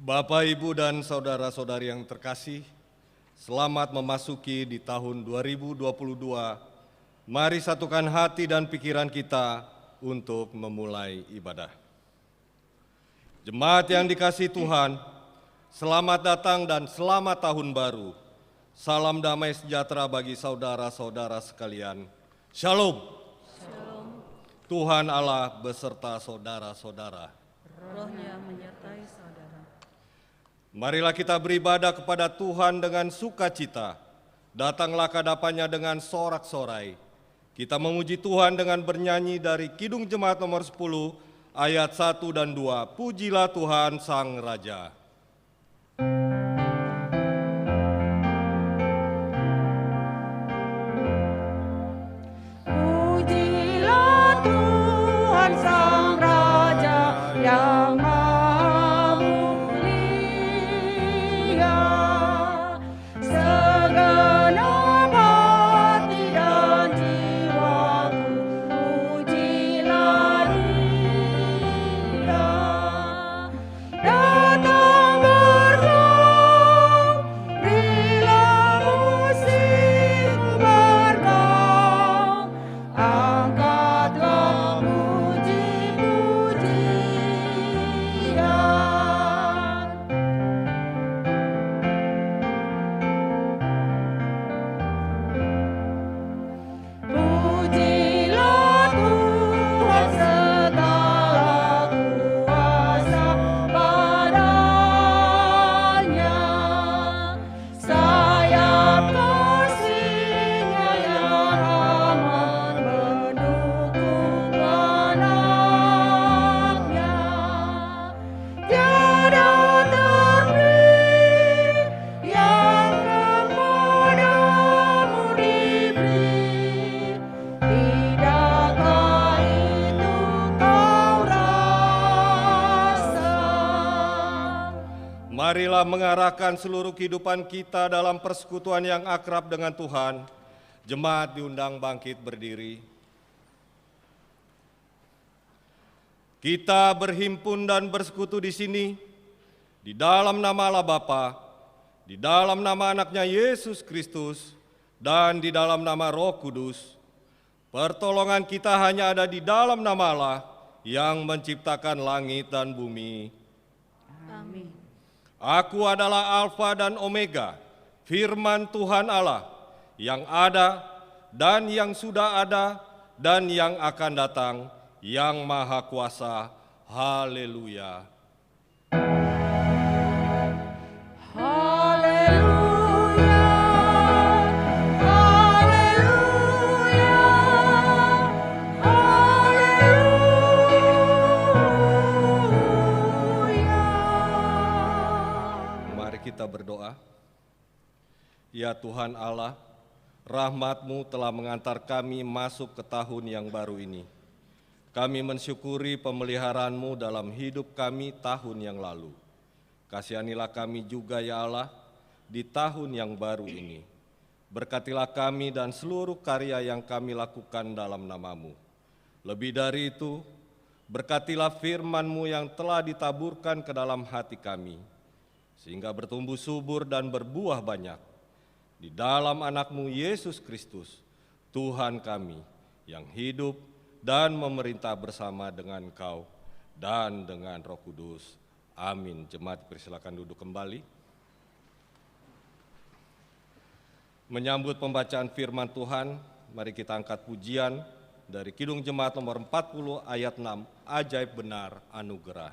Bapak, Ibu, dan saudara-saudari yang terkasih, selamat memasuki di tahun 2022. Mari satukan hati dan pikiran kita untuk memulai ibadah. Jemaat yang dikasihi Tuhan, selamat datang dan selamat tahun baru. Salam damai sejahtera bagi saudara-saudara sekalian. Shalom. Shalom. Tuhan Allah beserta saudara-saudara. Rohnya menyertai saudara. Marilah kita beribadah kepada Tuhan dengan sukacita. Datanglah ke hadapannya dengan sorak-sorai. Kita memuji Tuhan dengan bernyanyi dari Kidung Jemaat nomor 10 ayat 1 dan 2. Pujilah Tuhan Sang Raja. Pujilah Tuhan Sang Raja yang Maha Mulia. Segenap hati dan jiwaku, pujilah Dia. Datang bergabung, berilah musik bergaung, angkatlah puji-pujian. Pujilah Tuhan segala kuasa padanya, sayap kasih-Nya yang aman mendukung anaknya. Tiada terberi yang kepadamu diberi, tidakkah itu kau rasa? Marilah mengarahkan seluruh kehidupan kita dalam persekutuan yang akrab dengan Tuhan. Jemaat diundang bangkit berdiri. Kita berhimpun dan bersekutu di sini, di dalam nama Allah Bapa, di dalam nama anaknya Yesus Kristus, dan di dalam nama Roh Kudus. Pertolongan kita hanya ada di dalam nama Allah yang menciptakan langit dan bumi. Amin. Aku adalah Alfa dan Omega, firman Tuhan Allah, yang ada dan yang sudah ada dan yang akan datang, yang Maha Kuasa. Haleluya. Haleluya, haleluya, haleluya. Mari kita berdoa. Ya Tuhan Allah, rahmat-Mu telah mengantar kami masuk ke tahun yang baru ini. Kami mensyukuri pemeliharaan-Mu dalam hidup kami tahun yang lalu. Kasihanilah kami juga ya Allah di tahun yang baru ini. Berkatilah kami dan seluruh karya yang kami lakukan dalam nama-Mu. Lebih dari itu, berkatilah firman-Mu yang telah ditaburkan ke dalam hati kami, sehingga bertumbuh subur dan berbuah banyak. Di dalam anak-Mu Yesus Kristus, Tuhan kami yang hidup dan memerintah bersama dengan Engkau dan dengan Roh Kudus. Amin. Jemaat persilakan duduk kembali. Menyambut pembacaan firman Tuhan, mari kita angkat pujian dari Kidung Jemaat nomor 40 ayat 6, Ajaib Benar Anugerah.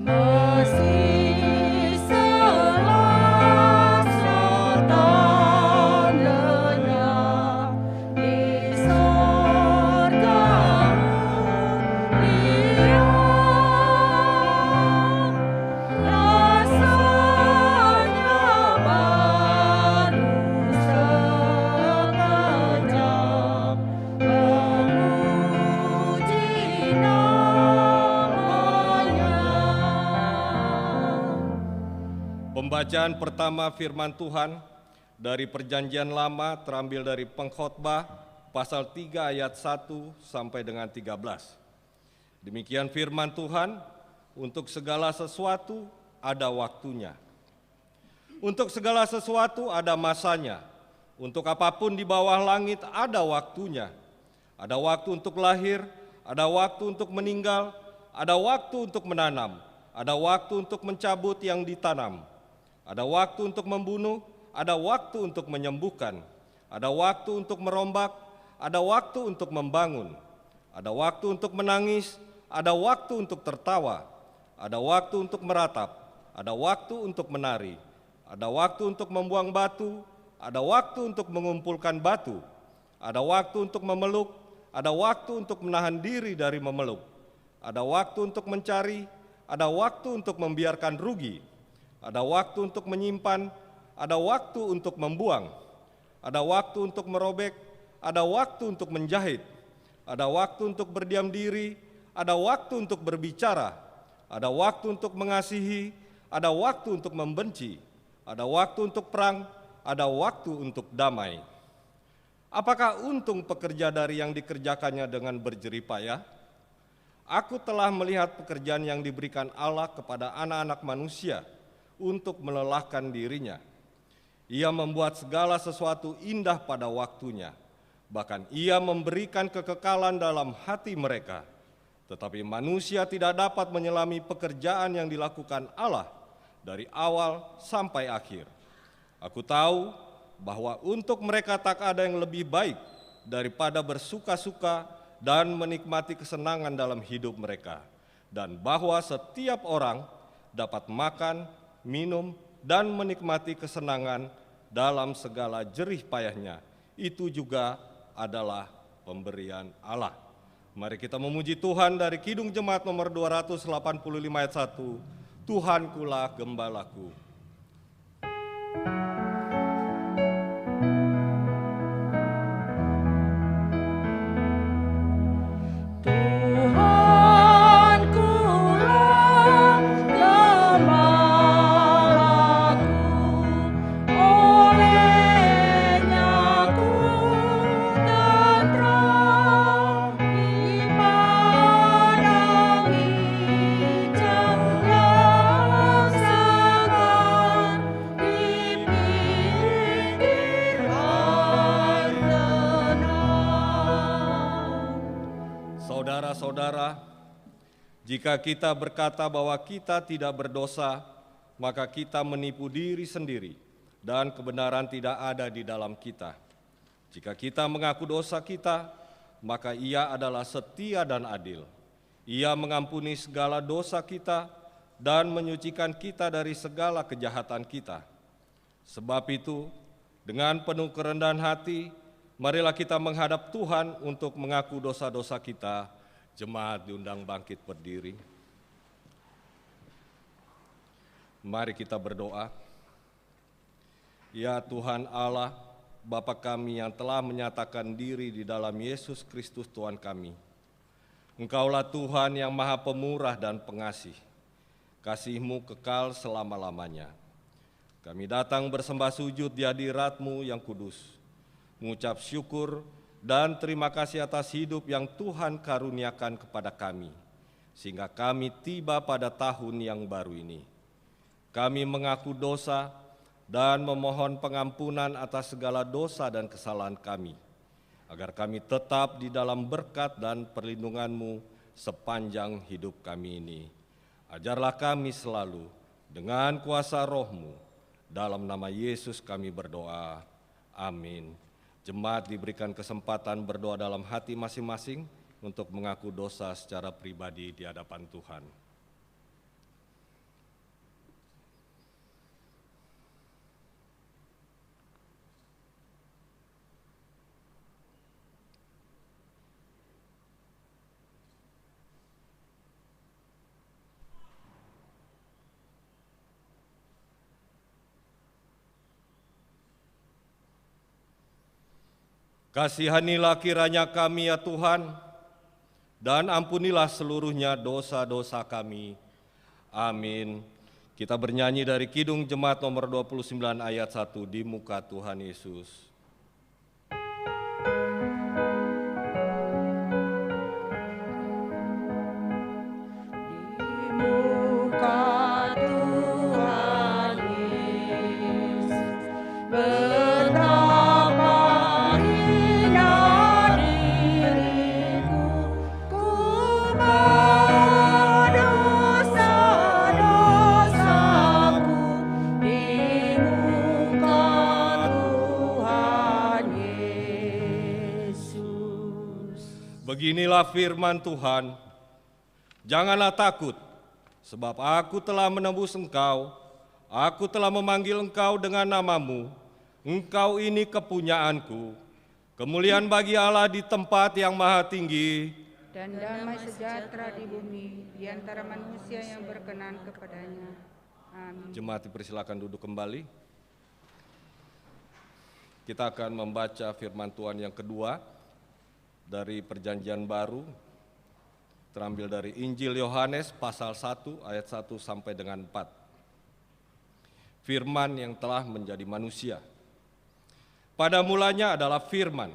Masih selasa tandanya di sorga-Mu Dia, rasanya baru sekejap memuji namanya. Pembacaan pertama firman Tuhan dari Perjanjian Lama terambil dari Pengkhotbah pasal 3 ayat 1 sampai dengan 13. Demikian firman Tuhan, untuk segala sesuatu ada waktunya. Untuk segala sesuatu ada masanya. Untuk apapun di bawah langit ada waktunya. Ada waktu untuk lahir, ada waktu untuk meninggal, ada waktu untuk menanam, ada waktu untuk mencabut yang ditanam, ada waktu untuk membunuh, ada waktu untuk menyembuhkan, ada waktu untuk merombak, ada waktu untuk membangun, ada waktu untuk menangis, ada waktu untuk tertawa, ada waktu untuk meratap, ada waktu untuk menari, ada waktu untuk membuang batu, ada waktu untuk mengumpulkan batu, ada waktu untuk memeluk, ada waktu untuk menahan diri dari memeluk, ada waktu untuk mencari, ada waktu untuk membiarkan rugi, ada waktu untuk menyimpan, ada waktu untuk membuang, ada waktu untuk merobek, ada waktu untuk menjahit, ada waktu untuk berdiam diri, ada waktu untuk berbicara, ada waktu untuk mengasihi, ada waktu untuk membenci, ada waktu untuk perang, ada waktu untuk damai. Apakah untung pekerja dari yang dikerjakannya dengan berjerih payah? Aku telah melihat pekerjaan yang diberikan Allah kepada anak-anak manusia untuk melelahkan dirinya. Ia membuat segala sesuatu indah pada waktunya, bahkan ia memberikan kekekalan dalam hati mereka. Tetapi manusia tidak dapat menyelami pekerjaan yang dilakukan Allah dari awal sampai akhir. Aku tahu bahwa untuk mereka tak ada yang lebih baik daripada bersuka-suka dan menikmati kesenangan dalam hidup mereka, dan bahwa setiap orang dapat makan, minum, dan menikmati kesenangan dalam segala jerih payahnya. Itu juga adalah pemberian Allah. Mari kita memuji Tuhan dari Kidung Jemaat nomor 285 ayat 1. Tuhankulah gembalaku. Tuhankulah gembalaku, olehnya ku tenteram di padang hijau yang segar, di pinggir air tenang. Saudara-saudara, jika kita berkata bahwa kita tidak berdosa, maka kita menipu diri sendiri dan kebenaran tidak ada di dalam kita. Jika kita mengaku dosa kita, maka Ia adalah setia dan adil. Ia mengampuni segala dosa kita dan menyucikan kita dari segala kejahatan kita. Sebab itu, dengan penuh kerendahan hati, marilah kita menghadap Tuhan untuk mengaku dosa-dosa kita. Jemaat diundang bangkit berdiri. Mari kita berdoa. Ya Tuhan Allah, Bapa kami yang telah menyatakan diri di dalam Yesus Kristus Tuhan kami. Engkaulah Tuhan yang Maha Pemurah dan Pengasih. Kasih-Mu kekal selama-lamanya. Kami datang bersembah sujud di hadirat-Mu yang kudus, mengucap syukur dan terima kasih atas hidup yang Tuhan karuniakan kepada kami, sehingga kami tiba pada tahun yang baru ini. Kami mengaku dosa dan memohon pengampunan atas segala dosa dan kesalahan kami, agar kami tetap di dalam berkat dan perlindungan-Mu sepanjang hidup kami ini. Ajarlah kami selalu dengan kuasa Roh-Mu. Dalam nama Yesus kami berdoa. Amin. Jemaat diberikan kesempatan berdoa dalam hati masing-masing untuk mengaku dosa secara pribadi di hadapan Tuhan. Kasihanilah kiranya kami ya Tuhan, dan ampunilah seluruhnya dosa-dosa kami. Amin. Kita bernyanyi dari Kidung Jemaat nomor 29 ayat 1 di muka Tuhan Yesus. Beginilah firman Tuhan, janganlah takut, sebab aku telah menembus engkau, aku telah memanggil engkau dengan namamu, engkau ini kepunyaanku. Kemuliaan bagi Allah di tempat yang maha tinggi, dan damai sejahtera di bumi di antara manusia yang berkenan kepadanya. Amin. Jemaat dipersilakan duduk kembali. Kita akan membaca firman Tuhan yang kedua dari Perjanjian Baru, terambil dari Injil Yohanes pasal 1 ayat 1 sampai dengan 4. Firman yang telah menjadi manusia. Pada mulanya adalah firman.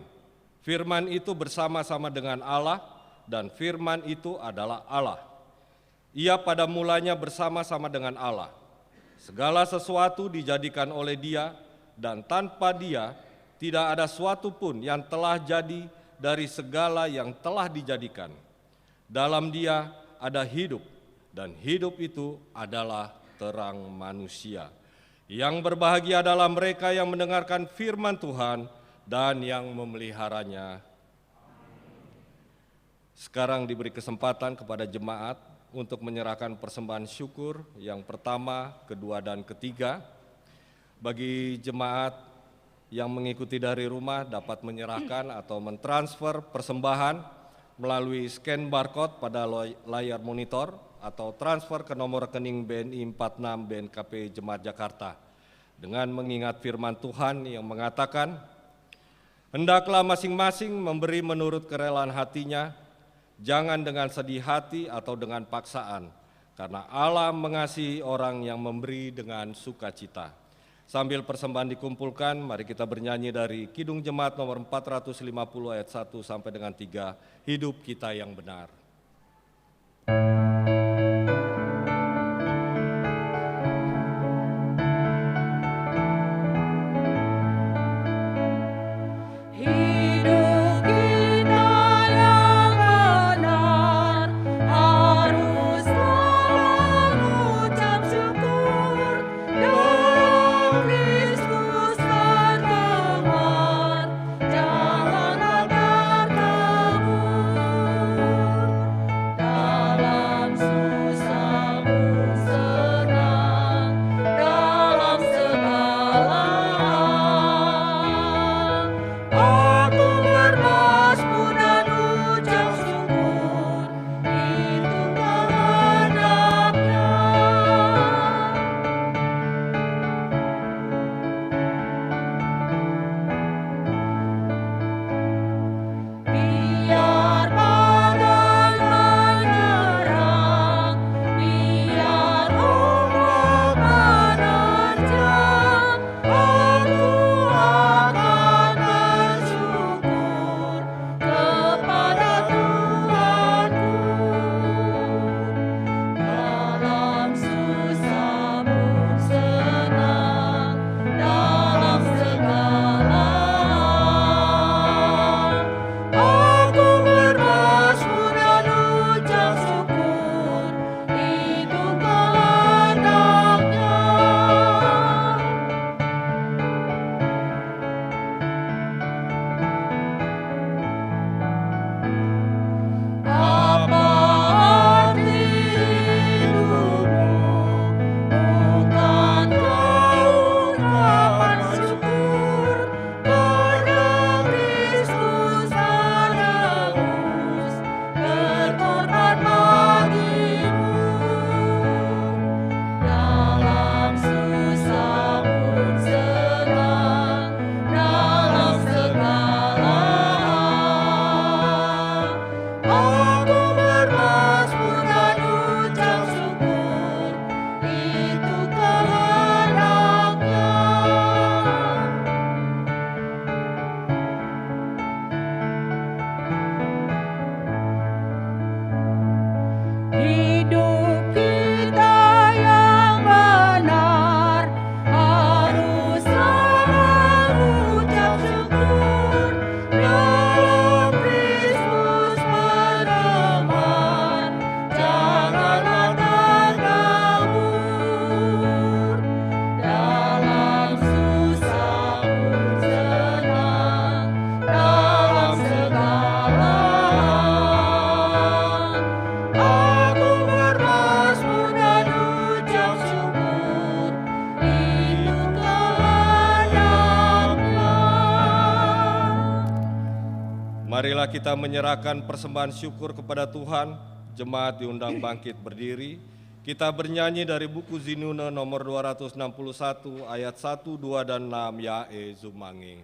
Firman itu bersama-sama dengan Allah dan firman itu adalah Allah. Ia pada mulanya bersama-sama dengan Allah. Segala sesuatu dijadikan oleh Dia dan tanpa Dia tidak ada suatu pun yang telah jadi dari segala yang telah dijadikan. Dalam Dia ada hidup, dan hidup itu adalah terang manusia. Yang berbahagia adalah mereka yang mendengarkan firman Tuhan dan yang memeliharanya. Sekarang diberi kesempatan kepada jemaat untuk menyerahkan persembahan syukur yang pertama, kedua, dan ketiga. Bagi jemaat yang mengikuti dari rumah dapat menyerahkan atau mentransfer persembahan melalui scan barcode pada layar monitor atau transfer ke nomor rekening BNI 46 BNKP Jemaat Jakarta dengan mengingat firman Tuhan yang mengatakan, hendaklah masing-masing memberi menurut kerelaan hatinya, jangan dengan sedih hati atau dengan paksaan, karena Allah mengasihi orang yang memberi dengan sukacita. Sambil persembahan dikumpulkan, mari kita bernyanyi dari Kidung Jemaat nomor 450 ayat 1 sampai dengan 3, Hidup Kita Yang Benar. Marilah kita menyerahkan persembahan syukur kepada Tuhan. Jemaat diundang bangkit berdiri. Kita bernyanyi dari buku Zinune nomor 261 ayat 1, 2, dan 6 Yae Zumange.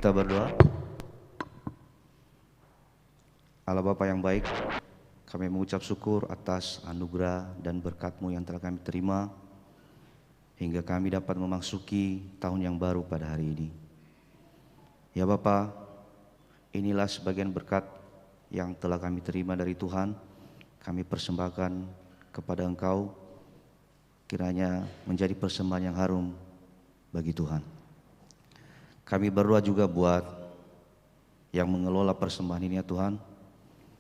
Kita berdoa. Allah Bapa yang baik, kami mengucap syukur atas anugerah dan berkat-Mu yang telah kami terima hingga kami dapat memasuki tahun yang baru pada hari ini. Ya Bapa, inilah sebagian berkat yang telah kami terima dari Tuhan. Kami persembahkan kepada Engkau, kiranya menjadi persembahan yang harum bagi Tuhan. Kami berdoa juga buat yang mengelola persembahan ini ya Tuhan.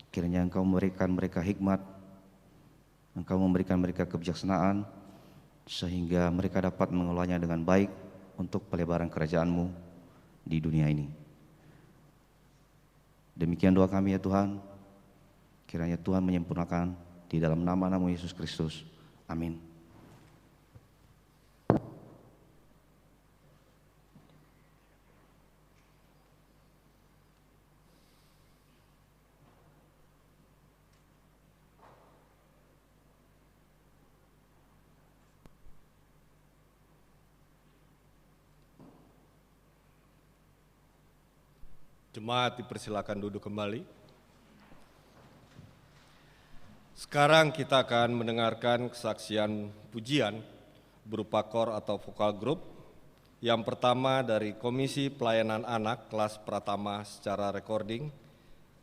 Kiranya Engkau memberikan mereka hikmat, Engkau memberikan mereka kebijaksanaan, sehingga mereka dapat mengelolanya dengan baik untuk pelebaran kerajaan-Mu di dunia ini. Demikian doa kami ya Tuhan. Kiranya Tuhan menyempurnakan di dalam nama-Mu Yesus Kristus. Amin. Jemaat dipersilakan duduk kembali. Sekarang kita akan mendengarkan kesaksian pujian berupa kor atau vokal group. Yang pertama dari Komisi Pelayanan Anak kelas Pratama secara recording,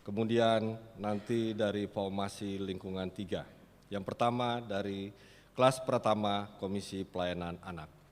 kemudian nanti dari Formasi Lingkungan 3. Yang pertama dari kelas Pratama Komisi Pelayanan Anak. Kasih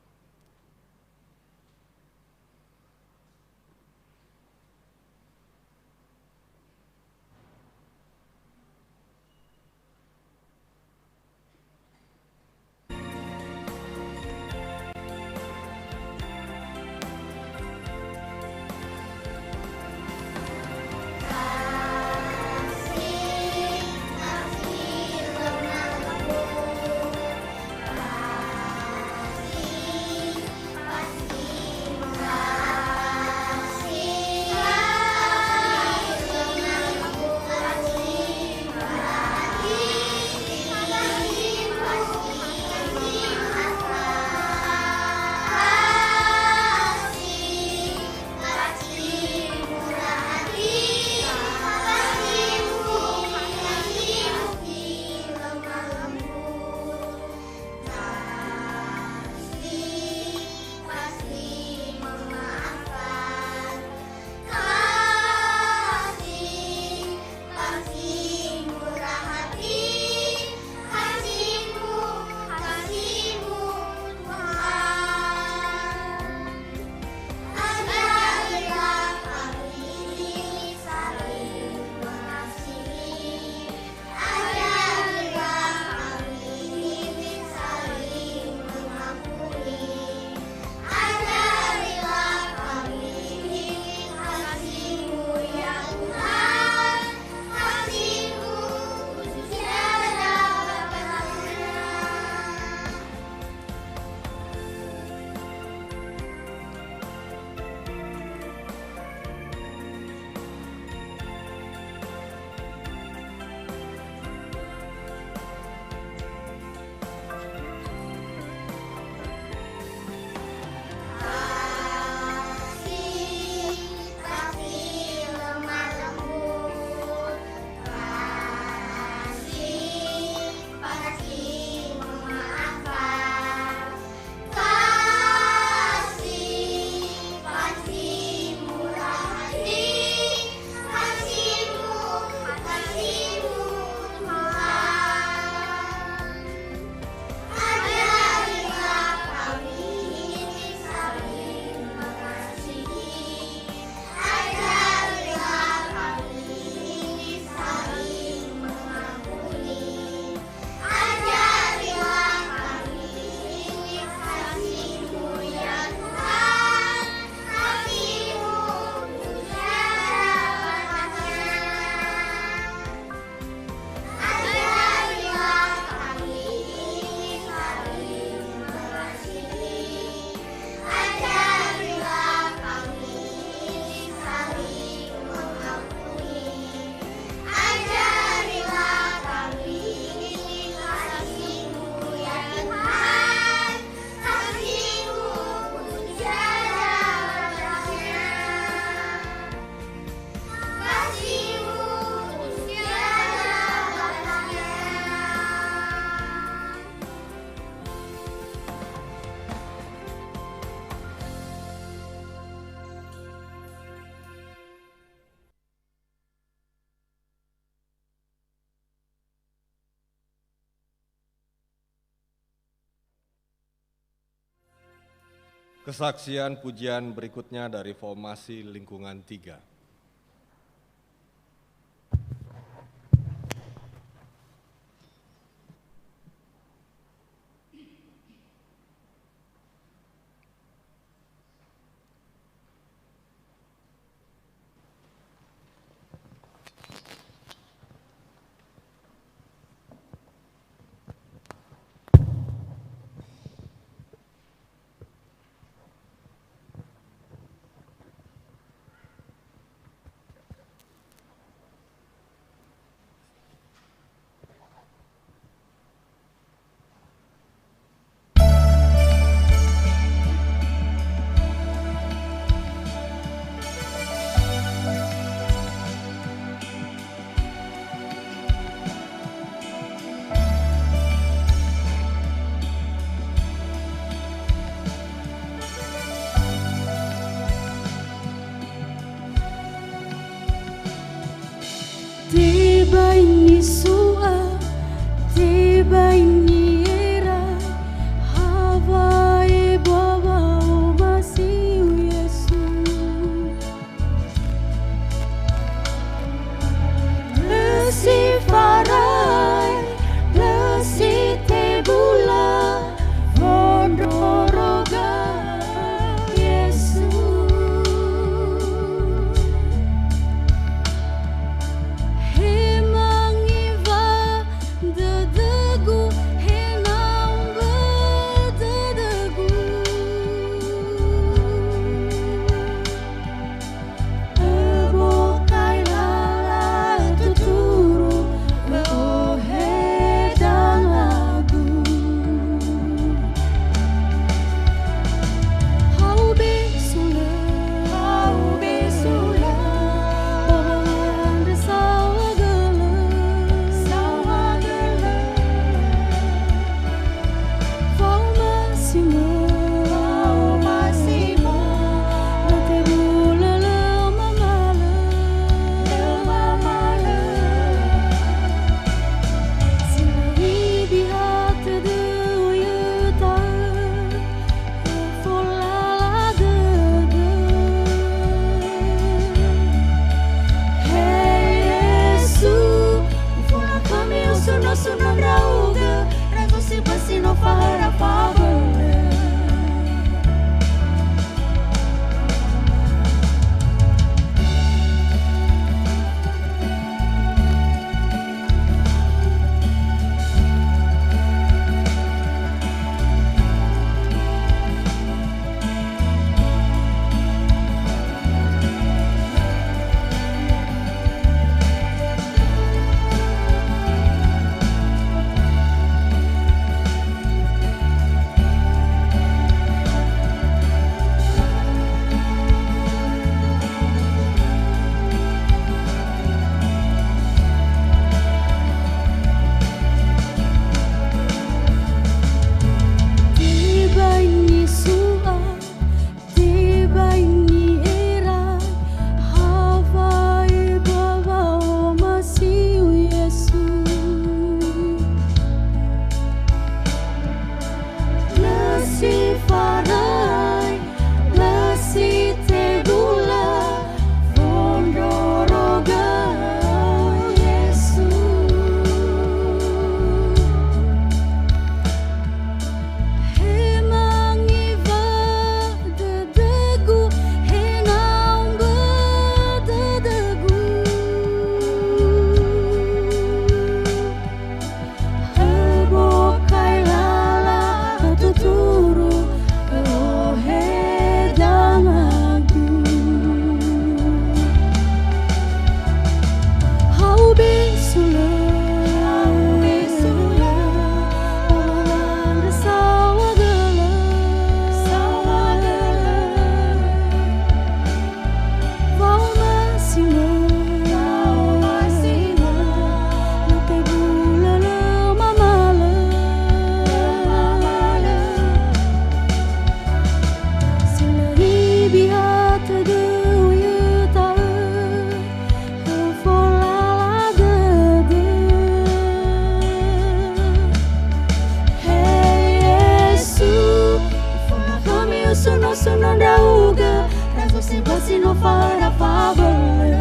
Kesaksian pujian berikutnya dari Formasi Lingkungan 3. Tiba ini sua, tiba ini era, Hawaii bawa masih Yesus. Lesi farai, lesi tebula, Vondoroga Yesus. quasi non farà favore.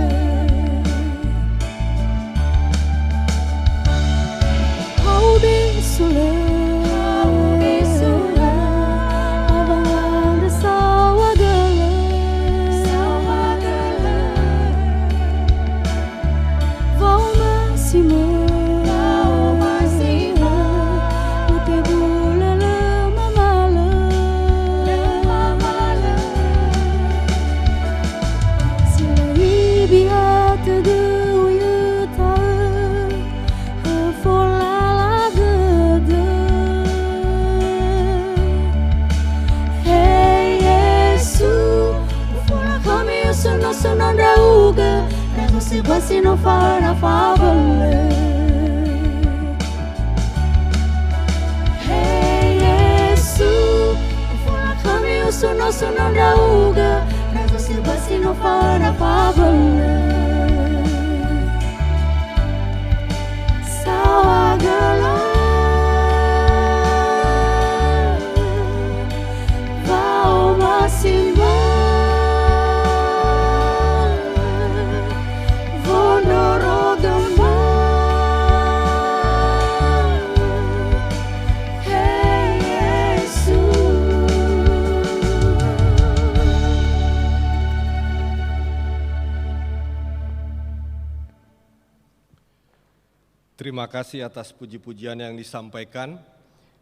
Au bisule, abang sawagala, vau masimo. Sono drauga, reso se quasi non farà favole. Hey Gesù, fuori kami sono drauga, reso se quasi non farà favole. Sawagala, vau masima. Terima kasih atas puji-pujian yang disampaikan,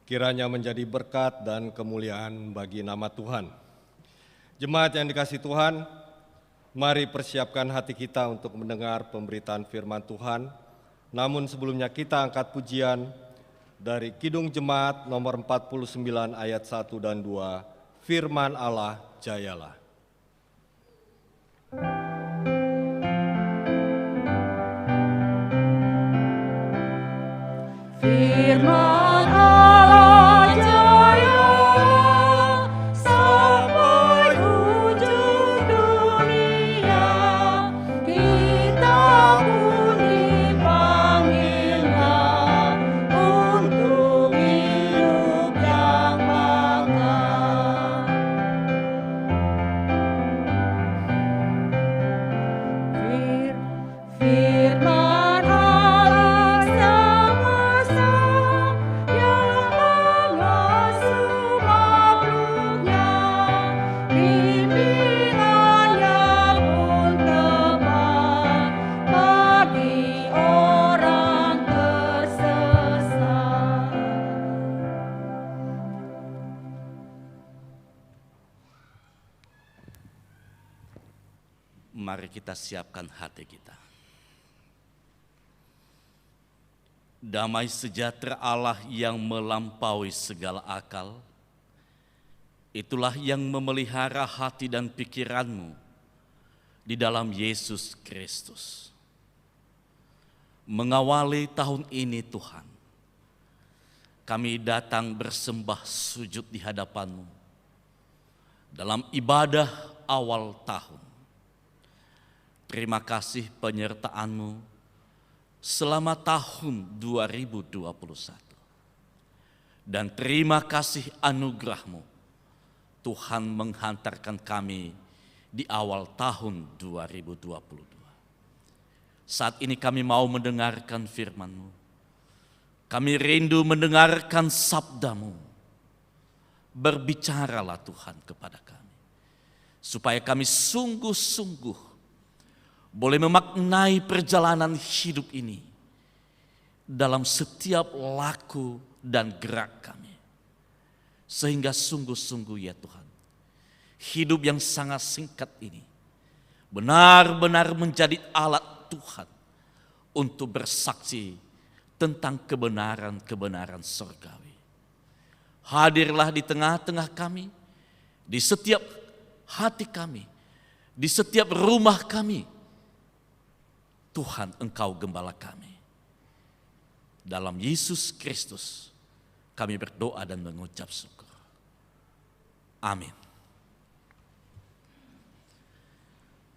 kiranya menjadi berkat dan kemuliaan bagi nama Tuhan. Jemaat yang dikasihi Tuhan, mari persiapkan hati kita untuk mendengar pemberitaan firman Tuhan. Namun sebelumnya kita angkat pujian dari Kidung Jemaat nomor 49 ayat 1 dan 2, Firman Allah Jayalah. Firman Allah jaya sampai ujung dunia, kita pun dipanggilnya untuk hidup yang makar. Firman Allah semesta yang mengasuh makhluknya, bimbingannya pun tepat bagi orang tersesat. Mari kita siapkan hati kita. Damai sejahtera Allah yang melampaui segala akal, itulah yang memelihara hati dan pikiranmu di dalam Yesus Kristus. Mengawali tahun ini Tuhan, kami datang bersembah sujud di hadapan-Mu dalam ibadah awal tahun. Terima kasih penyertaan-Mu selama tahun 2021. Dan terima kasih anugerah-Mu, Tuhan menghantarkan kami di awal tahun 2022. Saat ini kami mau mendengarkan firman-Mu. Kami rindu mendengarkan sabda-Mu. Berbicaralah Tuhan kepada kami, supaya kami sungguh-sungguh boleh memaknai perjalanan hidup ini dalam setiap laku dan gerak kami. Sehingga sungguh-sungguh ya Tuhan, hidup yang sangat singkat ini benar-benar menjadi alat Tuhan untuk bersaksi tentang kebenaran-kebenaran surgawi. Hadirlah di tengah-tengah kami, di setiap hati kami, di setiap rumah kami. Tuhan, Engkau gembala kami. Dalam Yesus Kristus kami berdoa dan mengucap syukur. Amin.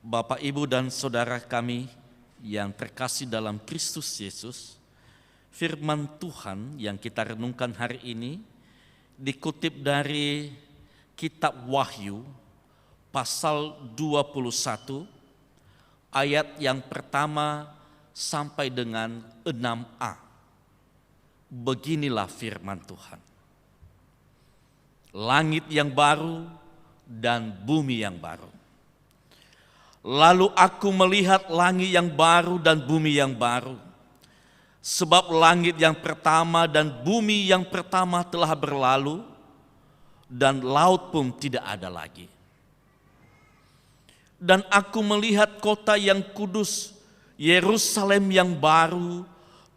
Bapak, Ibu, dan saudara kami yang terkasih dalam Kristus Yesus, firman Tuhan yang kita renungkan hari ini dikutip dari kitab Wahyu pasal 21 ayat yang pertama sampai dengan 6a. Beginilah firman Tuhan. Langit yang baru dan bumi yang baru. Lalu aku melihat langit yang baru dan bumi yang baru. Sebab langit yang pertama dan bumi yang pertama telah berlalu, dan laut pun tidak ada lagi. Dan aku melihat kota yang kudus, Yerusalem yang baru,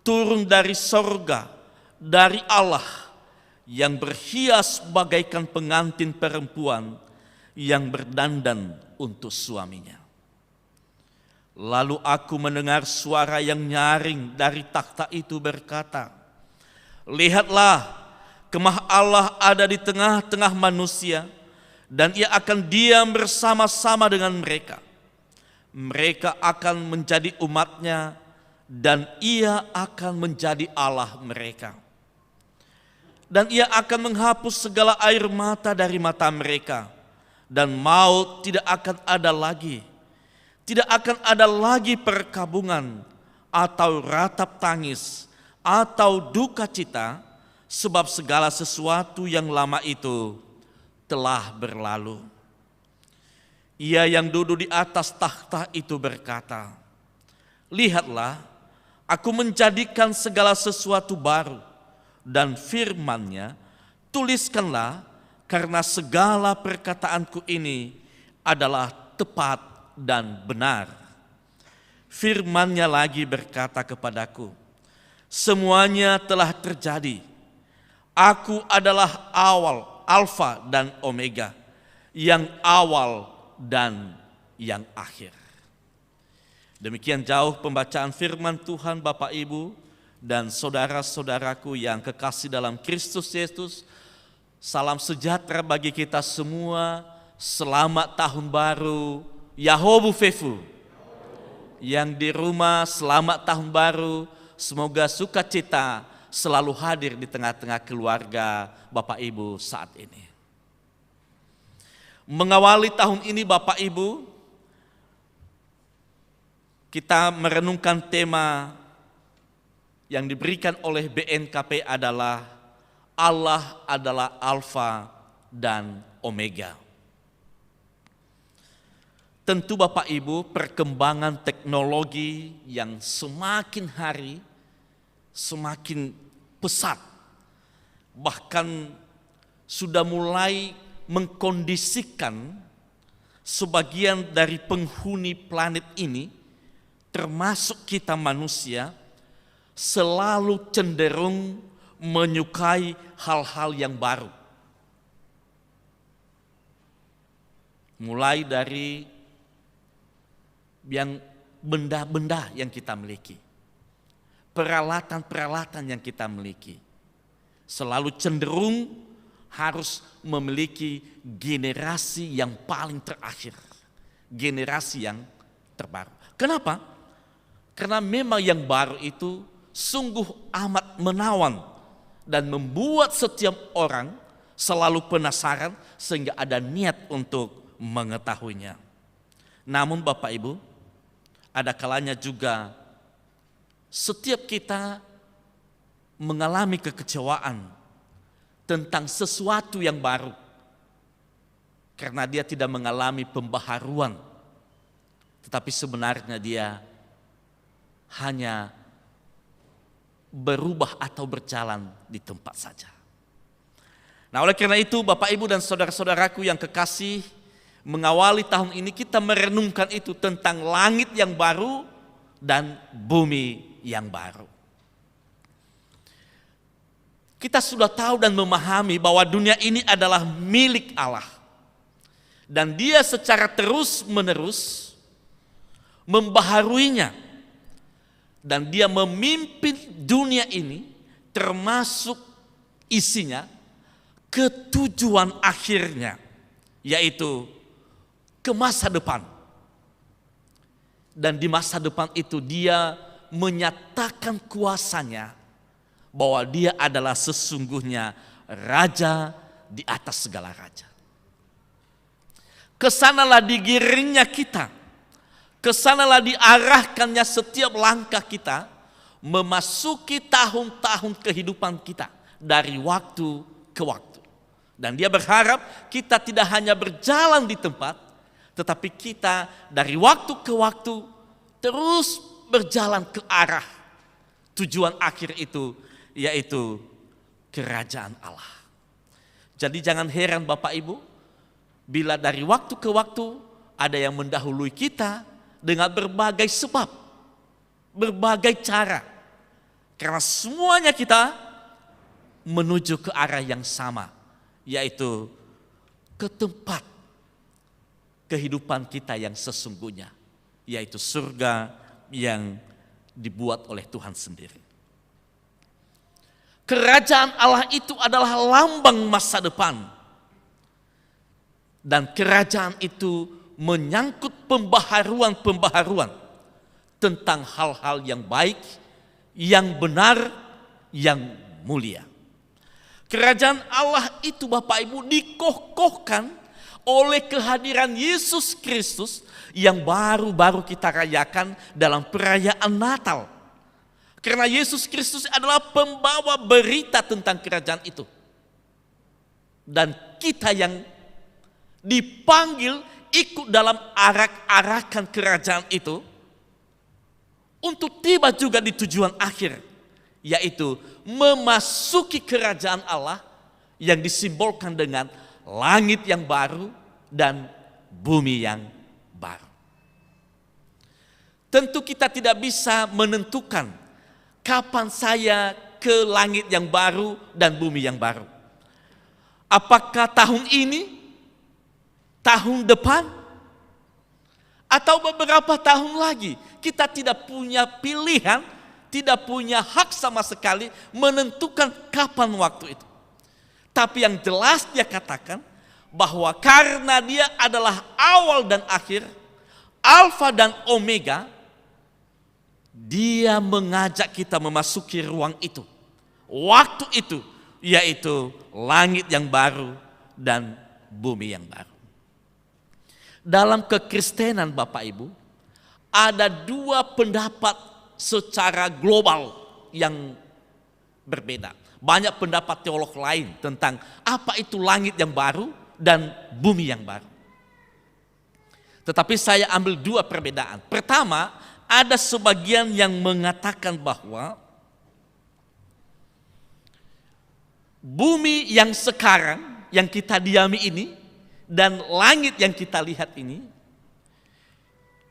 turun dari sorga, dari Allah, yang berhias bagaikan pengantin perempuan yang berdandan untuk suaminya. Lalu aku mendengar suara yang nyaring dari takhta itu berkata, "Lihatlah, kemah Allah ada di tengah-tengah manusia, dan ia akan diam bersama-sama dengan mereka. Mereka akan menjadi umatnya, dan ia akan menjadi Allah mereka. Dan ia akan menghapus segala air mata dari mata mereka, dan maut tidak akan ada lagi. Tidak akan ada lagi perkabungan, atau ratap tangis, atau duka cita, sebab segala sesuatu yang lama itu telah berlalu." Ia yang duduk di atas takhta itu berkata, "Lihatlah, aku menjadikan segala sesuatu baru, dan firman-Nya, tuliskanlah, karena segala perkataanku ini adalah tepat dan benar." Firman-Nya lagi berkata kepadaku, "Semuanya telah terjadi. Aku adalah awal, Alfa dan Omega, yang awal dan yang akhir." Demikian jauh pembacaan firman Tuhan, Bapak Ibu dan saudara-saudaraku yang kekasih dalam Kristus Yesus. Salam sejahtera bagi kita semua. Selamat tahun baru, Yahobu Fefu. Yang di rumah, selamat tahun baru. Semoga sukacita selalu hadir di tengah-tengah keluarga Bapak Ibu saat ini. Mengawali tahun ini Bapak Ibu, kita merenungkan tema yang diberikan oleh BNKP adalah Allah adalah Alfa dan Omega. Tentu Bapak Ibu, perkembangan teknologi yang semakin hari semakin pesat, bahkan sudah mulai mengkondisikan sebagian dari penghuni planet ini, termasuk kita manusia, selalu cenderung menyukai hal-hal yang baru. Mulai dari yang benda-benda yang kita miliki, peralatan-peralatan yang kita miliki, selalu cenderung harus memiliki generasi yang paling terakhir, generasi yang terbaru. Kenapa? Karena memang yang baru itu sungguh amat menawan dan membuat setiap orang selalu penasaran sehingga ada niat untuk mengetahuinya. Namun Bapak Ibu, ada kalanya juga setiap kita mengalami kekecewaan tentang sesuatu yang baru karena dia tidak mengalami pembaharuan, tetapi sebenarnya dia hanya berubah atau berjalan di tempat saja. Nah, oleh karena itu Bapak Ibu dan saudara-saudaraku yang kekasih, mengawali tahun ini kita merenungkan itu tentang langit yang baru dan bumi yang baru. Kita sudah tahu dan memahami bahwa dunia ini adalah milik Allah. Dan Dia secara terus-menerus membaharuinya. Dan Dia memimpin dunia ini termasuk isinya ke tujuan akhirnya, yaitu ke masa depan. Dan di masa depan itu Dia menyatakan kuasanya, bahwa Dia adalah sesungguhnya Raja di atas segala raja. Kesanalah digiringnya kita, kesanalah diarahkannya setiap langkah kita, memasuki tahun-tahun kehidupan kita dari waktu ke waktu. Dan dia berharap kita tidak hanya berjalan di tempat, tetapi kita dari waktu ke waktu terus berjalan ke arah tujuan akhir itu, yaitu kerajaan Allah. Jadi jangan heran Bapak Ibu, bila dari waktu ke waktu ada yang mendahului kita dengan berbagai sebab, berbagai cara. Karena semuanya kita menuju ke arah yang sama, yaitu ke tempat kehidupan kita yang sesungguhnya, yaitu surga yang dibuat oleh Tuhan sendiri. Kerajaan Allah itu adalah lambang masa depan. Dan kerajaan itu menyangkut pembaharuan-pembaharuan tentang hal-hal yang baik, yang benar, yang mulia. Kerajaan Allah itu Bapak Ibu dikokohkan oleh kehadiran Yesus Kristus yang baru-baru kita rayakan dalam perayaan Natal. Karena Yesus Kristus adalah pembawa berita tentang kerajaan itu. Dan kita yang dipanggil ikut dalam arak-arakan kerajaan itu untuk tiba juga di tujuan akhir, yaitu memasuki kerajaan Allah yang disimbolkan dengan langit yang baru dan bumi yang baru. Tentu kita tidak bisa menentukan kapan saya ke langit yang baru dan bumi yang baru. Apakah tahun ini, tahun depan, atau beberapa tahun lagi? Kita tidak punya pilihan, tidak punya hak sama sekali menentukan kapan waktu itu. Tapi yang jelas dia katakan bahwa karena dia adalah awal dan akhir, alfa dan omega, dia mengajak kita memasuki ruang itu, waktu itu, yaitu langit yang baru dan bumi yang baru. Dalam kekristenan Bapak Ibu, ada dua pendapat secara global yang berbeda. Banyak pendapat teolog lain tentang apa itu langit yang baru dan bumi yang baru. Tetapi saya ambil dua perbedaan. Pertama, ada sebagian yang mengatakan bahwa bumi yang sekarang, yang kita diami ini, dan langit yang kita lihat ini,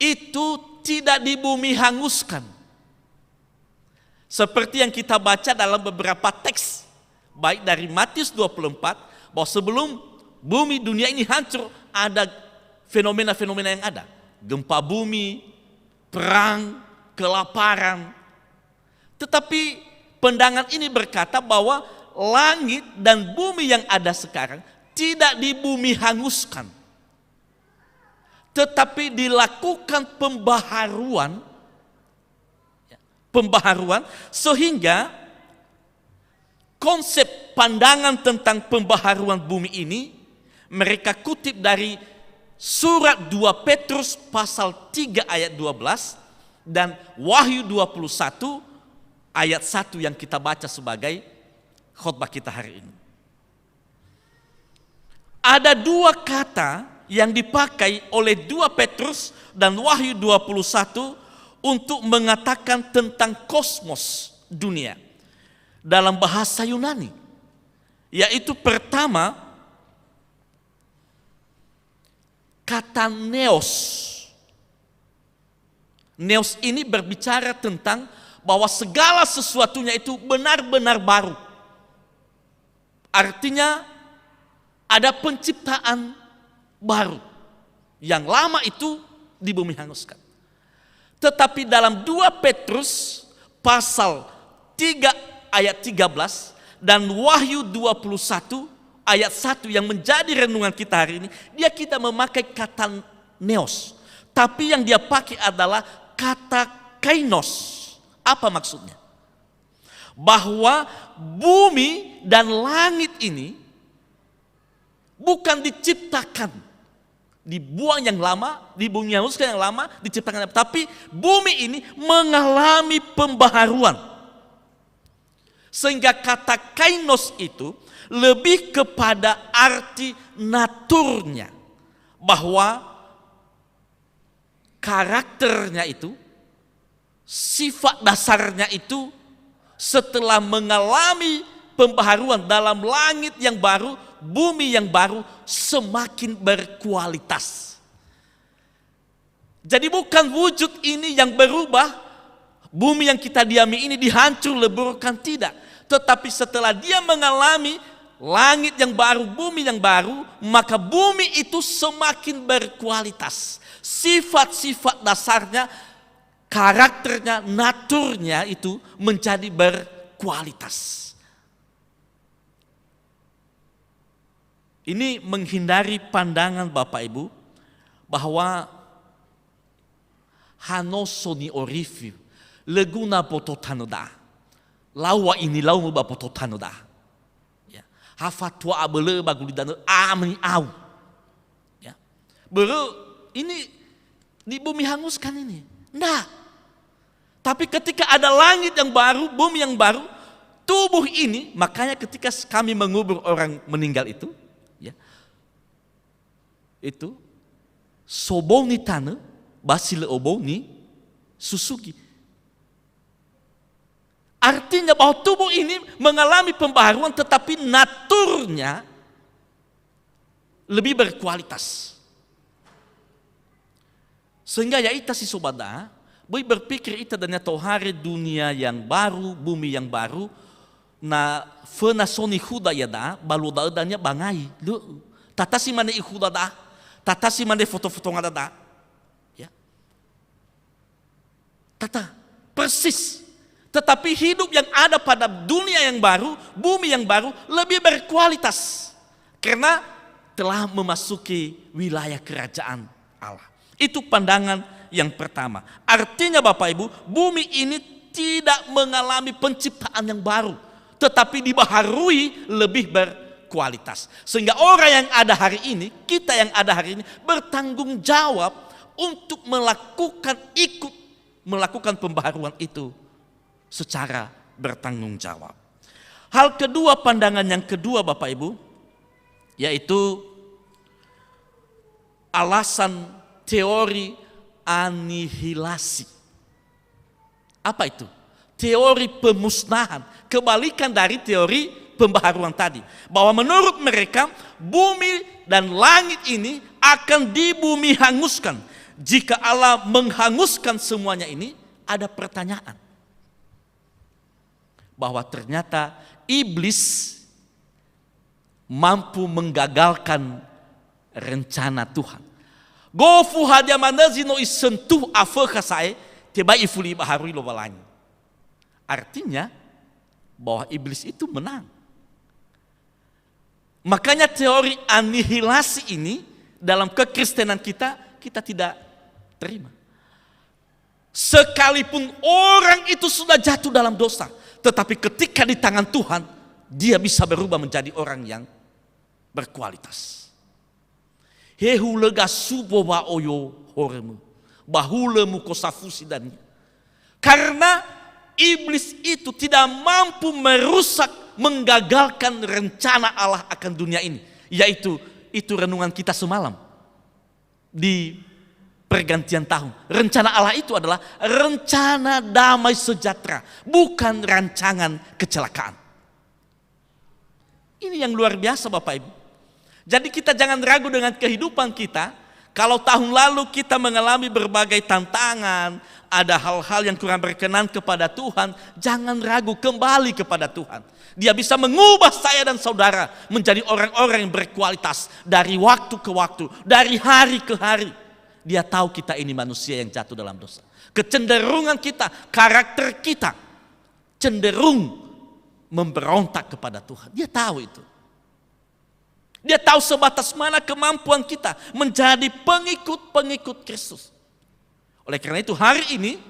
itu tidak di bumi hanguskan. Seperti yang kita baca dalam beberapa teks, baik dari Matius 24, bahwa sebelum bumi dunia ini hancur, ada fenomena-fenomena yang ada. Gempa bumi, perang, kelaparan. Tetapi pandangan ini berkata bahwa langit dan bumi yang ada sekarang tidak di bumi hanguskan, tetapi dilakukan pembaharuan sehingga konsep pandangan tentang pembaharuan bumi ini mereka kutip dari surat 2 Petrus pasal 3 ayat 12 dan Wahyu 21 ayat 1 yang kita baca sebagai khotbah kita hari ini. Ada dua kata yang dipakai oleh 2 Petrus dan Wahyu 21 untuk mengatakan tentang kosmos dunia dalam bahasa Yunani. Yaitu pertama, kata neos. Neos ini berbicara tentang bahwa segala sesuatunya itu benar-benar baru. Artinya ada penciptaan baru. Yang lama itu di bumi hanguskan. Tetapi dalam 2 Petrus pasal 3 ayat 13 dan Wahyu 21 ayat 1 yang menjadi renungan kita hari ini, dia kita memakai kata neos. Tapi yang dia pakai adalah kata kainos. Apa maksudnya? Bahwa bumi dan langit ini bukan diciptakan dibuang yang lama, di bumi hanguskan yang lama, diciptakan. Tapi bumi ini mengalami pembaharuan. Sehingga kata kainos itu lebih kepada arti naturnya. Bahwa karakternya itu, sifat dasarnya itu setelah mengalami pembaharuan dalam langit yang baru, bumi yang baru semakin berkualitas. Jadi bukan wujud ini yang berubah, bumi yang kita diami ini dihancur leburkan, tidak. Tetapi setelah dia mengalami langit yang baru, bumi yang baru, maka bumi itu semakin berkualitas. Sifat-sifat dasarnya, karakternya, naturnya itu menjadi berkualitas. Ini menghindari pandangan Bapak Ibu bahwa hanosoni orifi leguna pototanoda lawa ini lau ba pototanoda ya hafatwa abele bagulidano amni au ya baru ini di bumi hanguskan ini enggak, tapi ketika ada langit yang baru, bumi yang baru, tubuh ini, makanya ketika kami mengubur orang meninggal itu ya, itu sobongi tanah basile obongi susuki. Artinya bahwa tubuh ini mengalami pembaharuan, tetapi naturnya lebih berkualitas. Sehingga ya ita si sobada boy berpikir ita dan hari dunia yang baru, bumi yang baru, na fena soni huda ya da baluda adanya bangai lu tata si mane ihuda da tata si mane foto-foto ngada da ya tata persis. Tetapi hidup yang ada pada dunia yang baru, bumi yang baru lebih berkualitas karena telah memasuki wilayah kerajaan Allah. Itu pandangan yang pertama. Artinya Bapak Ibu, bumi ini tidak mengalami penciptaan yang baru, tetapi dibaharui lebih berkualitas. Sehingga orang yang ada hari ini, kita yang ada hari ini bertanggung jawab untuk melakukan pembaharuan itu secara bertanggung jawab. Hal kedua, pandangan yang kedua Bapak Ibu, yaitu alasan teori anihilasi. Apa itu? Teori pemusnahan. Kebalikan dari teori pembaharuan tadi. Bahwa menurut mereka bumi dan langit ini akan dibumi hanguskan. Jika Allah menghanguskan semuanya ini, ada pertanyaan. Bahwa ternyata iblis mampu menggagalkan rencana Tuhan. Gofu hadia manazino isentuh afekasae tiba ifuli baharui lo balani. Artinya bahwa iblis itu menang. Makanya teori anihilasi ini dalam kekristenan kita tidak terima. Sekalipun orang itu sudah jatuh dalam dosa, tetapi ketika di tangan Tuhan, dia bisa berubah menjadi orang yang berkualitas. Hehu lega subo ba oyo horemu, bahulemu kosafusi dan karena iblis itu tidak mampu merusak, menggagalkan rencana Allah akan dunia ini, yaitu itu renungan kita semalam di pergantian tahun. Rencana Allah itu adalah rencana damai sejahtera, bukan rancangan kecelakaan. Ini yang luar biasa Bapak Ibu. Jadi kita jangan ragu dengan kehidupan kita. Kalau tahun lalu kita mengalami berbagai tantangan, ada hal-hal yang kurang berkenan kepada Tuhan, jangan ragu, kembali kepada Tuhan. Dia bisa mengubah saya dan saudara menjadi orang-orang yang berkualitas dari waktu ke waktu, dari hari ke hari. Dia tahu kita ini manusia yang jatuh dalam dosa. Kecenderungan kita, karakter kita cenderung memberontak kepada Tuhan. Dia tahu itu. Dia tahu sebatas mana kemampuan kita menjadi pengikut-pengikut Kristus. Oleh karena itu hari ini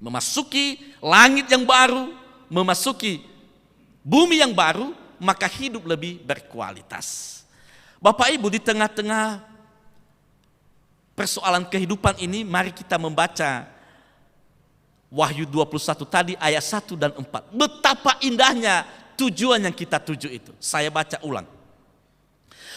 memasuki langit yang baru, memasuki bumi yang baru, maka hidup lebih berkualitas. Bapak Ibu, di tengah-tengah persoalan kehidupan ini, mari kita membaca Wahyu 21 tadi ayat 1 dan 4. Betapa indahnya tujuan yang kita tuju itu. Saya baca ulang.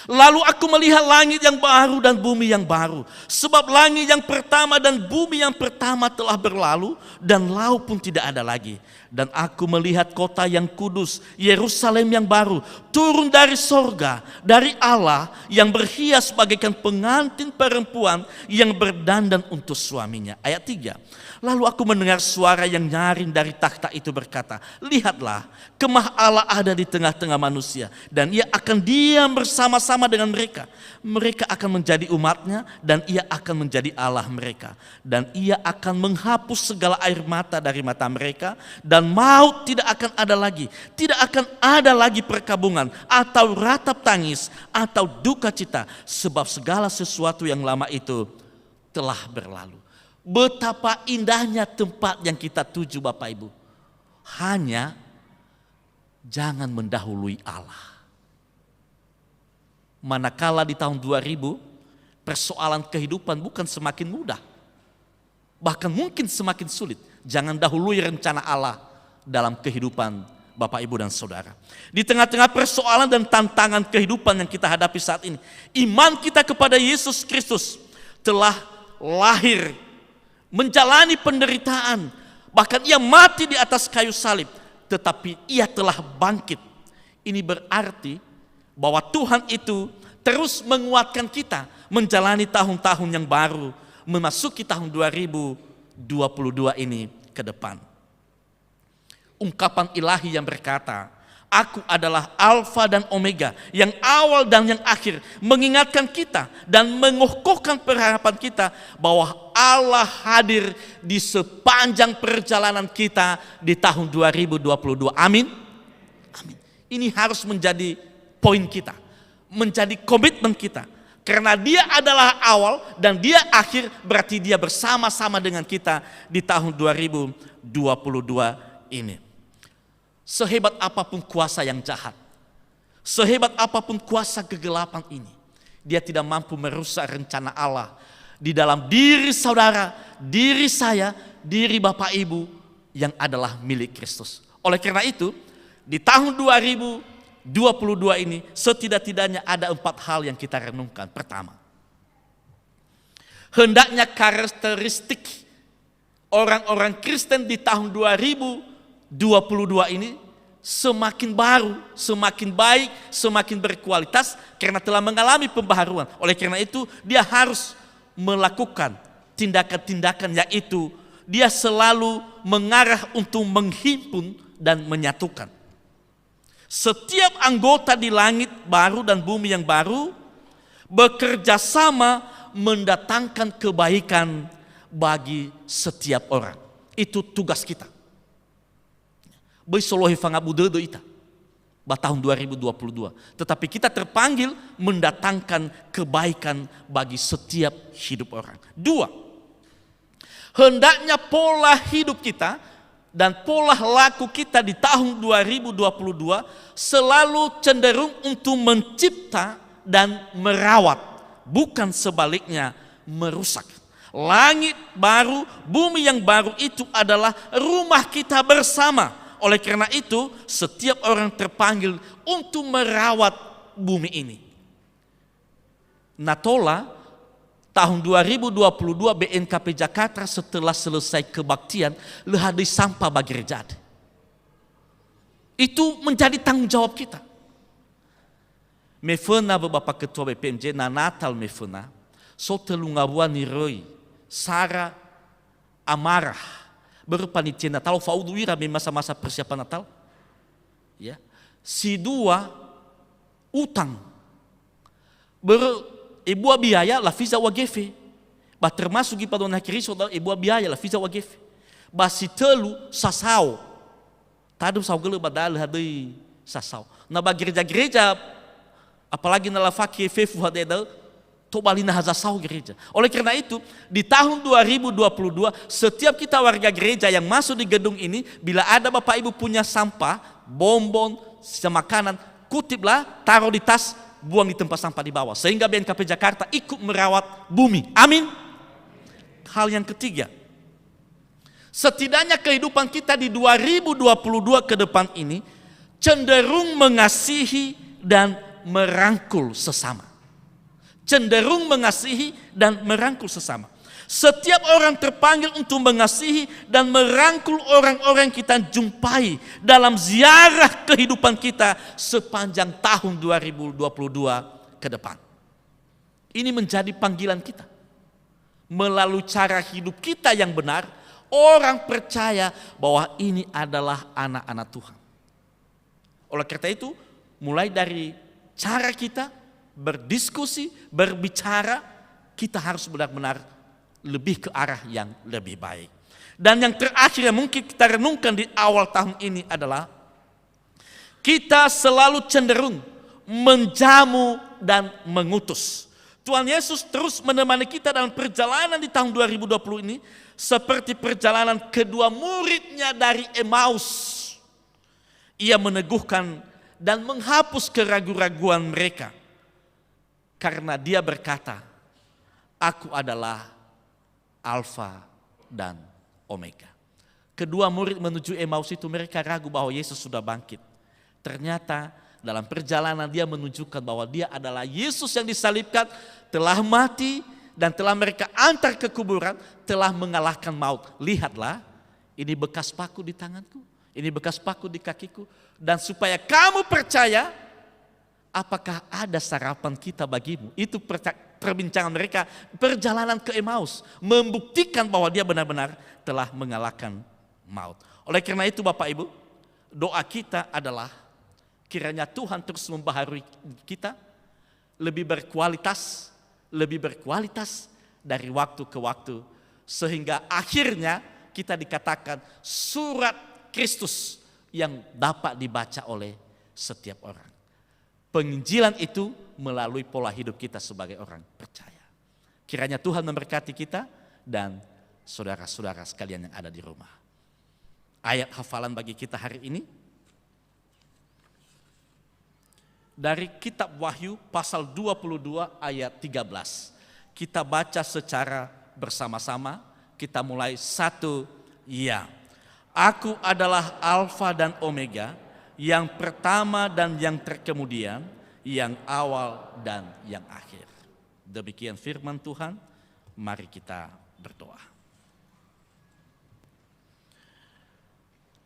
Lalu aku melihat langit yang baru dan bumi yang baru. Sebab langit yang pertama dan bumi yang pertama telah berlalu dan laut pun tidak ada lagi. Dan aku melihat kota yang kudus, Yerusalem yang baru, turun dari sorga, dari Allah yang berhias bagaikan pengantin perempuan yang berdandan untuk suaminya. Ayat 3. Lalu aku mendengar suara yang nyaring dari takhta itu berkata, lihatlah, kemah Allah ada di tengah-tengah manusia, dan ia akan diam bersama-sama dengan mereka. Mereka akan menjadi umatnya, dan ia akan menjadi Allah mereka. Dan ia akan menghapus segala air mata dari mata mereka, dan maut tidak akan ada lagi. Tidak akan ada lagi perkabungan, atau ratap tangis, atau duka cita, sebab segala sesuatu yang lama itu telah berlalu. Betapa indahnya tempat yang kita tuju Bapak Ibu. Hanya jangan mendahului Allah. Manakala di tahun 2000 persoalan kehidupan bukan semakin mudah. Bahkan mungkin semakin sulit. Jangan dahului rencana Allah dalam kehidupan Bapak Ibu dan Saudara. Di tengah-tengah persoalan dan tantangan kehidupan yang kita hadapi saat ini, iman kita kepada Yesus Kristus telah lahir, menjalani penderitaan, bahkan ia mati di atas kayu salib, tetapi ia telah bangkit. Ini berarti bahwa Tuhan itu terus menguatkan kita menjalani tahun-tahun yang baru, memasuki tahun 2022 ini ke depan. Ungkapan ilahi yang berkata, aku adalah Alfa dan Omega, yang awal dan yang akhir, mengingatkan kita dan mengokohkan pengharapan kita bahwa Allah hadir di sepanjang perjalanan kita di tahun 2022. Amin. Amin. Ini harus menjadi poin kita, menjadi komitmen kita. Karena dia adalah awal dan dia akhir, berarti dia bersama-sama dengan kita di tahun 2022 ini. Sehebat apapun kuasa yang jahat, sehebat apapun kuasa kegelapan ini, dia tidak mampu merusak rencana Allah di dalam diri saudara, diri saya, diri Bapak Ibu yang adalah milik Kristus. Oleh karena itu, di tahun 2022 ini setidak-tidaknya ada 4 hal yang kita renungkan. Pertama, hendaknya karakteristik orang-orang Kristen di tahun 2022 ini semakin baru, semakin baik, semakin berkualitas karena telah mengalami pembaharuan. Oleh karena itu, dia harus melakukan tindakan-tindakan, yaitu dia selalu mengarah untuk menghimpun dan menyatukan. Setiap anggota di langit baru dan bumi yang baru bekerja sama mendatangkan kebaikan bagi setiap orang. Itu tugas kita. Bersolohi fangabudede ita. Tahun 2022. Tetapi kita terpanggil mendatangkan kebaikan bagi setiap hidup orang. 2. Hendaknya pola hidup kita dan pola laku kita di tahun 2022 selalu cenderung untuk mencipta dan merawat, bukan sebaliknya merusak. Langit baru, bumi yang baru itu adalah rumah kita bersama. Oleh karena itu, setiap orang terpanggil untuk merawat bumi ini. Natola, tahun 2022 BNKP Jakarta setelah selesai kebaktian, lehadai sampah bagi gereja. Itu menjadi tanggung jawab kita. Mefena Bapak Ketua BPMJ, na Natal mefena, so telungabuan niroi, Sarah amarah, berpanitia Natal, fauduira di masa-masa persiapan Natal. Ya. Si 2 utang. Ibu biaya la visa wagefe. Ba termasuk di padona Kristo ibu biaya la visa wagefe. Ba si 3 sasau. Tadu sau gele badal hadai sasau. Na ba gereja-gereja apalagi na la faki fefu hadeda tobalina hazasau gereja. Oleh karena itu, di tahun 2022, setiap kita warga gereja yang masuk di gedung ini, bila ada Bapak Ibu punya sampah, bonbon, makanan, kutiplah, taruh di tas, buang di tempat sampah di bawah. Sehingga BNKP Jakarta ikut merawat bumi. Amin. Hal yang ketiga, setidaknya kehidupan kita di 2022 ke depan ini cenderung mengasihi dan merangkul sesama. Cenderung mengasihi dan merangkul sesama. Setiap orang terpanggil untuk mengasihi dan merangkul orang-orang kita jumpai dalam ziarah kehidupan kita sepanjang tahun 2022 ke depan. Ini menjadi panggilan kita. Melalui cara hidup kita yang benar, orang percaya bahwa ini adalah anak-anak Tuhan. Oleh karena itu, mulai dari cara kita berdiskusi, berbicara, kita harus benar-benar lebih ke arah yang lebih baik. Dan yang terakhir yang mungkin kita renungkan di awal tahun ini adalah kita selalu cenderung menjamu dan mengutus. Tuhan Yesus terus menemani kita dalam perjalanan di tahun 2020 ini seperti perjalanan kedua muridnya dari Emmaus. Ia meneguhkan dan menghapus keraguan-raguan mereka. Karena dia berkata, aku adalah Alfa dan Omega. Kedua murid menuju Emmaus itu mereka ragu bahwa Yesus sudah bangkit. Ternyata dalam perjalanan dia menunjukkan bahwa dia adalah Yesus yang disalibkan, telah mati dan telah mereka antar ke kuburan, telah mengalahkan maut. Lihatlah, ini bekas paku di tanganku, ini bekas paku di kakiku. Dan supaya kamu percaya, apakah ada sarapan kita bagimu? Itu perbincangan mereka, perjalanan ke Emmaus, membuktikan bahwa dia benar-benar telah mengalahkan maut. Oleh karena itu Bapak Ibu, doa kita adalah kiranya Tuhan terus membaharui kita lebih berkualitas dari waktu ke waktu, sehingga akhirnya kita dikatakan surat Kristus yang dapat dibaca oleh setiap orang. Penginjilan itu melalui pola hidup kita sebagai orang percaya. Kiranya Tuhan memberkati kita dan saudara-saudara sekalian yang ada di rumah. Ayat hafalan bagi kita hari ini dari kitab Wahyu pasal 22 ayat 13. Kita baca secara bersama-sama, kita mulai 1. Ya, aku adalah Alfa dan Omega, yang pertama dan yang terkemudian, yang awal dan yang akhir. Demikian firman Tuhan, mari kita berdoa.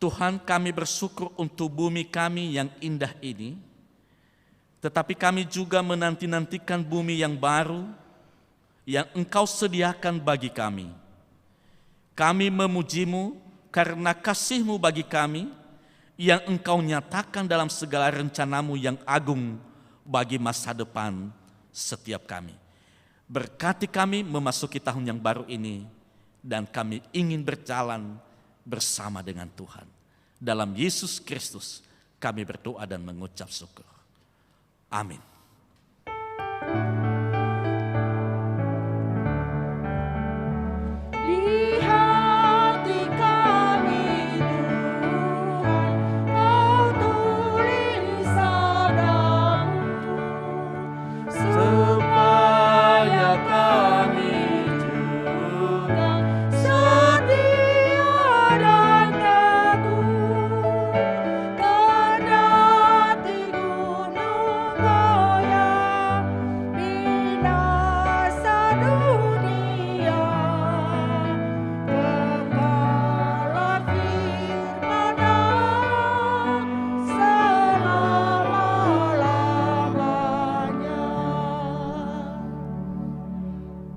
Tuhan, kami bersyukur untuk bumi kami yang indah ini, tetapi kami juga menanti-nantikan bumi yang baru yang Engkau sediakan bagi kami. Kami memuji-Mu karena kasih-Mu bagi kami, yang Engkau nyatakan dalam segala rencana-Mu yang agung bagi masa depan setiap kami. Berkati kami memasuki tahun yang baru ini, dan kami ingin berjalan bersama dengan Tuhan. Dalam Yesus Kristus kami berdoa dan mengucap syukur. Amin.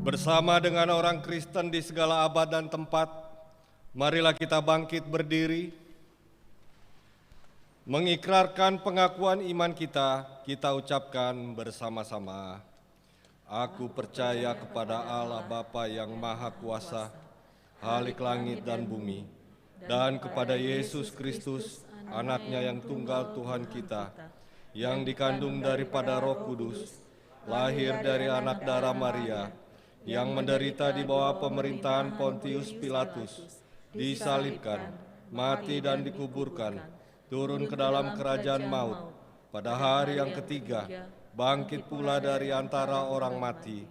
Bersama dengan orang Kristen di segala abad dan tempat, marilah kita bangkit berdiri, mengikrarkan pengakuan iman kita ucapkan bersama-sama. Aku percaya kepada Allah Bapa yang Maha Kuasa, Khalik langit dan bumi, dan kepada Yesus Kristus, anaknya yang tunggal Tuhan kita, yang dikandung daripada Roh Kudus, lahir dari anak darah Maria, yang menderita di bawah pemerintahan Pontius Pilatus, disalibkan, mati dan dikuburkan, turun ke dalam kerajaan maut, pada hari yang ketiga bangkit pula dari antara orang mati,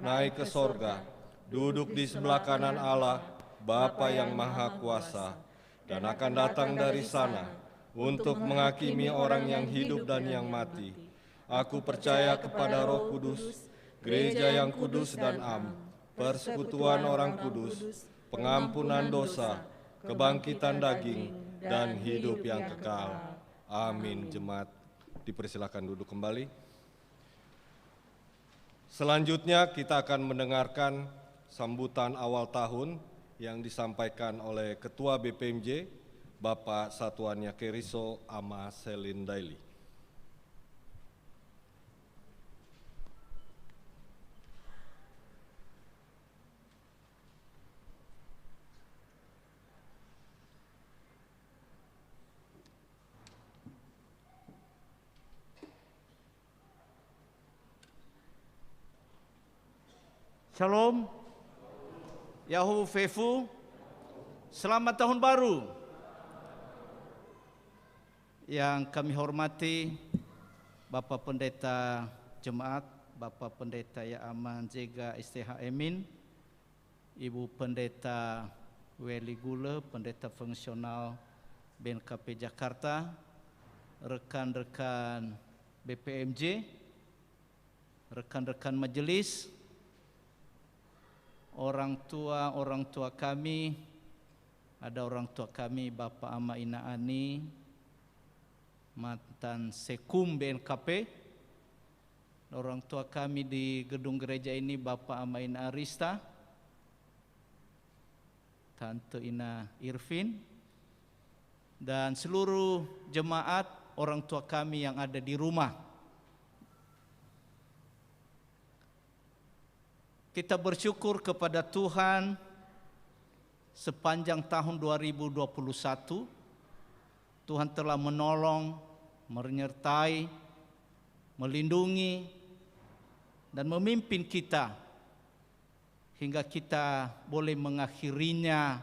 naik ke sorga, duduk di sebelah kanan Allah, Bapa yang Maha Kuasa, dan akan datang dari sana untuk menghakimi orang yang hidup dan yang mati. Aku percaya kepada Roh Kudus, gereja yang kudus dan am, persekutuan orang kudus, pengampunan dosa, kebangkitan daging, dan hidup yang kekal. Amin. Jemaat dipersilakan duduk kembali. Selanjutnya kita akan mendengarkan sambutan awal tahun yang disampaikan oleh Ketua BPMJ, Bapak Satuannya Keriso Ama Selin Daily. Shalom, Yahu Fefu, selamat tahun baru. Yang kami hormati Bapak Pendeta Jemaat, Bapak Pendeta Yaaman Zega STH Emin, Ibu Pendeta Weli Gule, Pendeta Fungsional BNKP Jakarta, rekan-rekan BPMJ, rekan-rekan majelis, orang tua kami, ada orang tua kami Bapak Ama Ina Ani, mantan Sekum BNKP, orang tua kami di gedung gereja ini Bapak Ama Ina Arista, Tante Ina Irvin, dan seluruh jemaat orang tua kami yang ada di rumah. Kita bersyukur kepada Tuhan sepanjang tahun 2021 Tuhan telah menolong, menyertai, melindungi dan memimpin kita hingga kita boleh mengakhirinya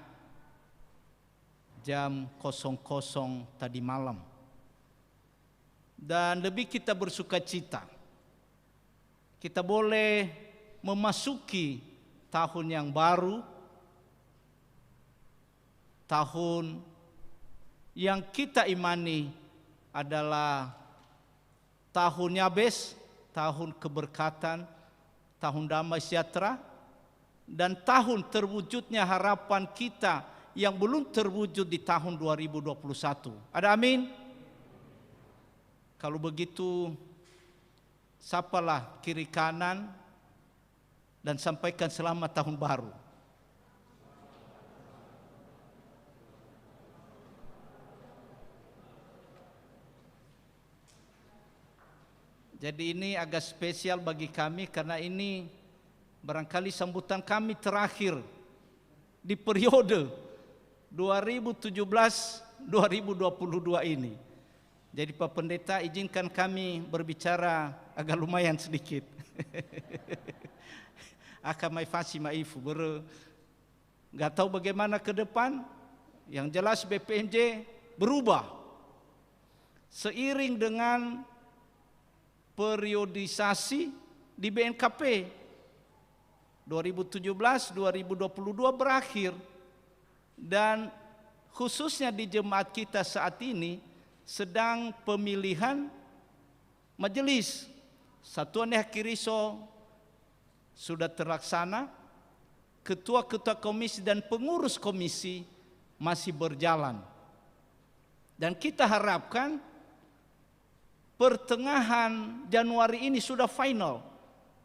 jam 00 tadi malam. Dan lebih kita bersuka cita, kita boleh memasuki tahun yang baru, tahun yang kita imani adalah tahun Yabes, tahun keberkatan, tahun damai sejahtera, dan tahun terwujudnya harapan kita yang belum terwujud di tahun 2021. Ada amin? Kalau begitu, sapalah kiri kanan dan sampaikan selamat tahun baru. Jadi ini agak spesial bagi kami karena ini barangkali sambutan kami terakhir di periode 2017-2022 ini. Jadi Pak Pendeta izinkan kami berbicara agak lumayan sedikit. Akan mai fasi maifu nggak tahu bagaimana ke depan. Yang jelas BPMJ berubah seiring dengan periodisasi di BNKP. 2017-2022 berakhir, dan khususnya di jemaat kita saat ini sedang pemilihan majelis. Satuan Keriso sudah terlaksana, ketua-ketua komisi dan pengurus komisi masih berjalan. Dan kita harapkan pertengahan Januari ini sudah final,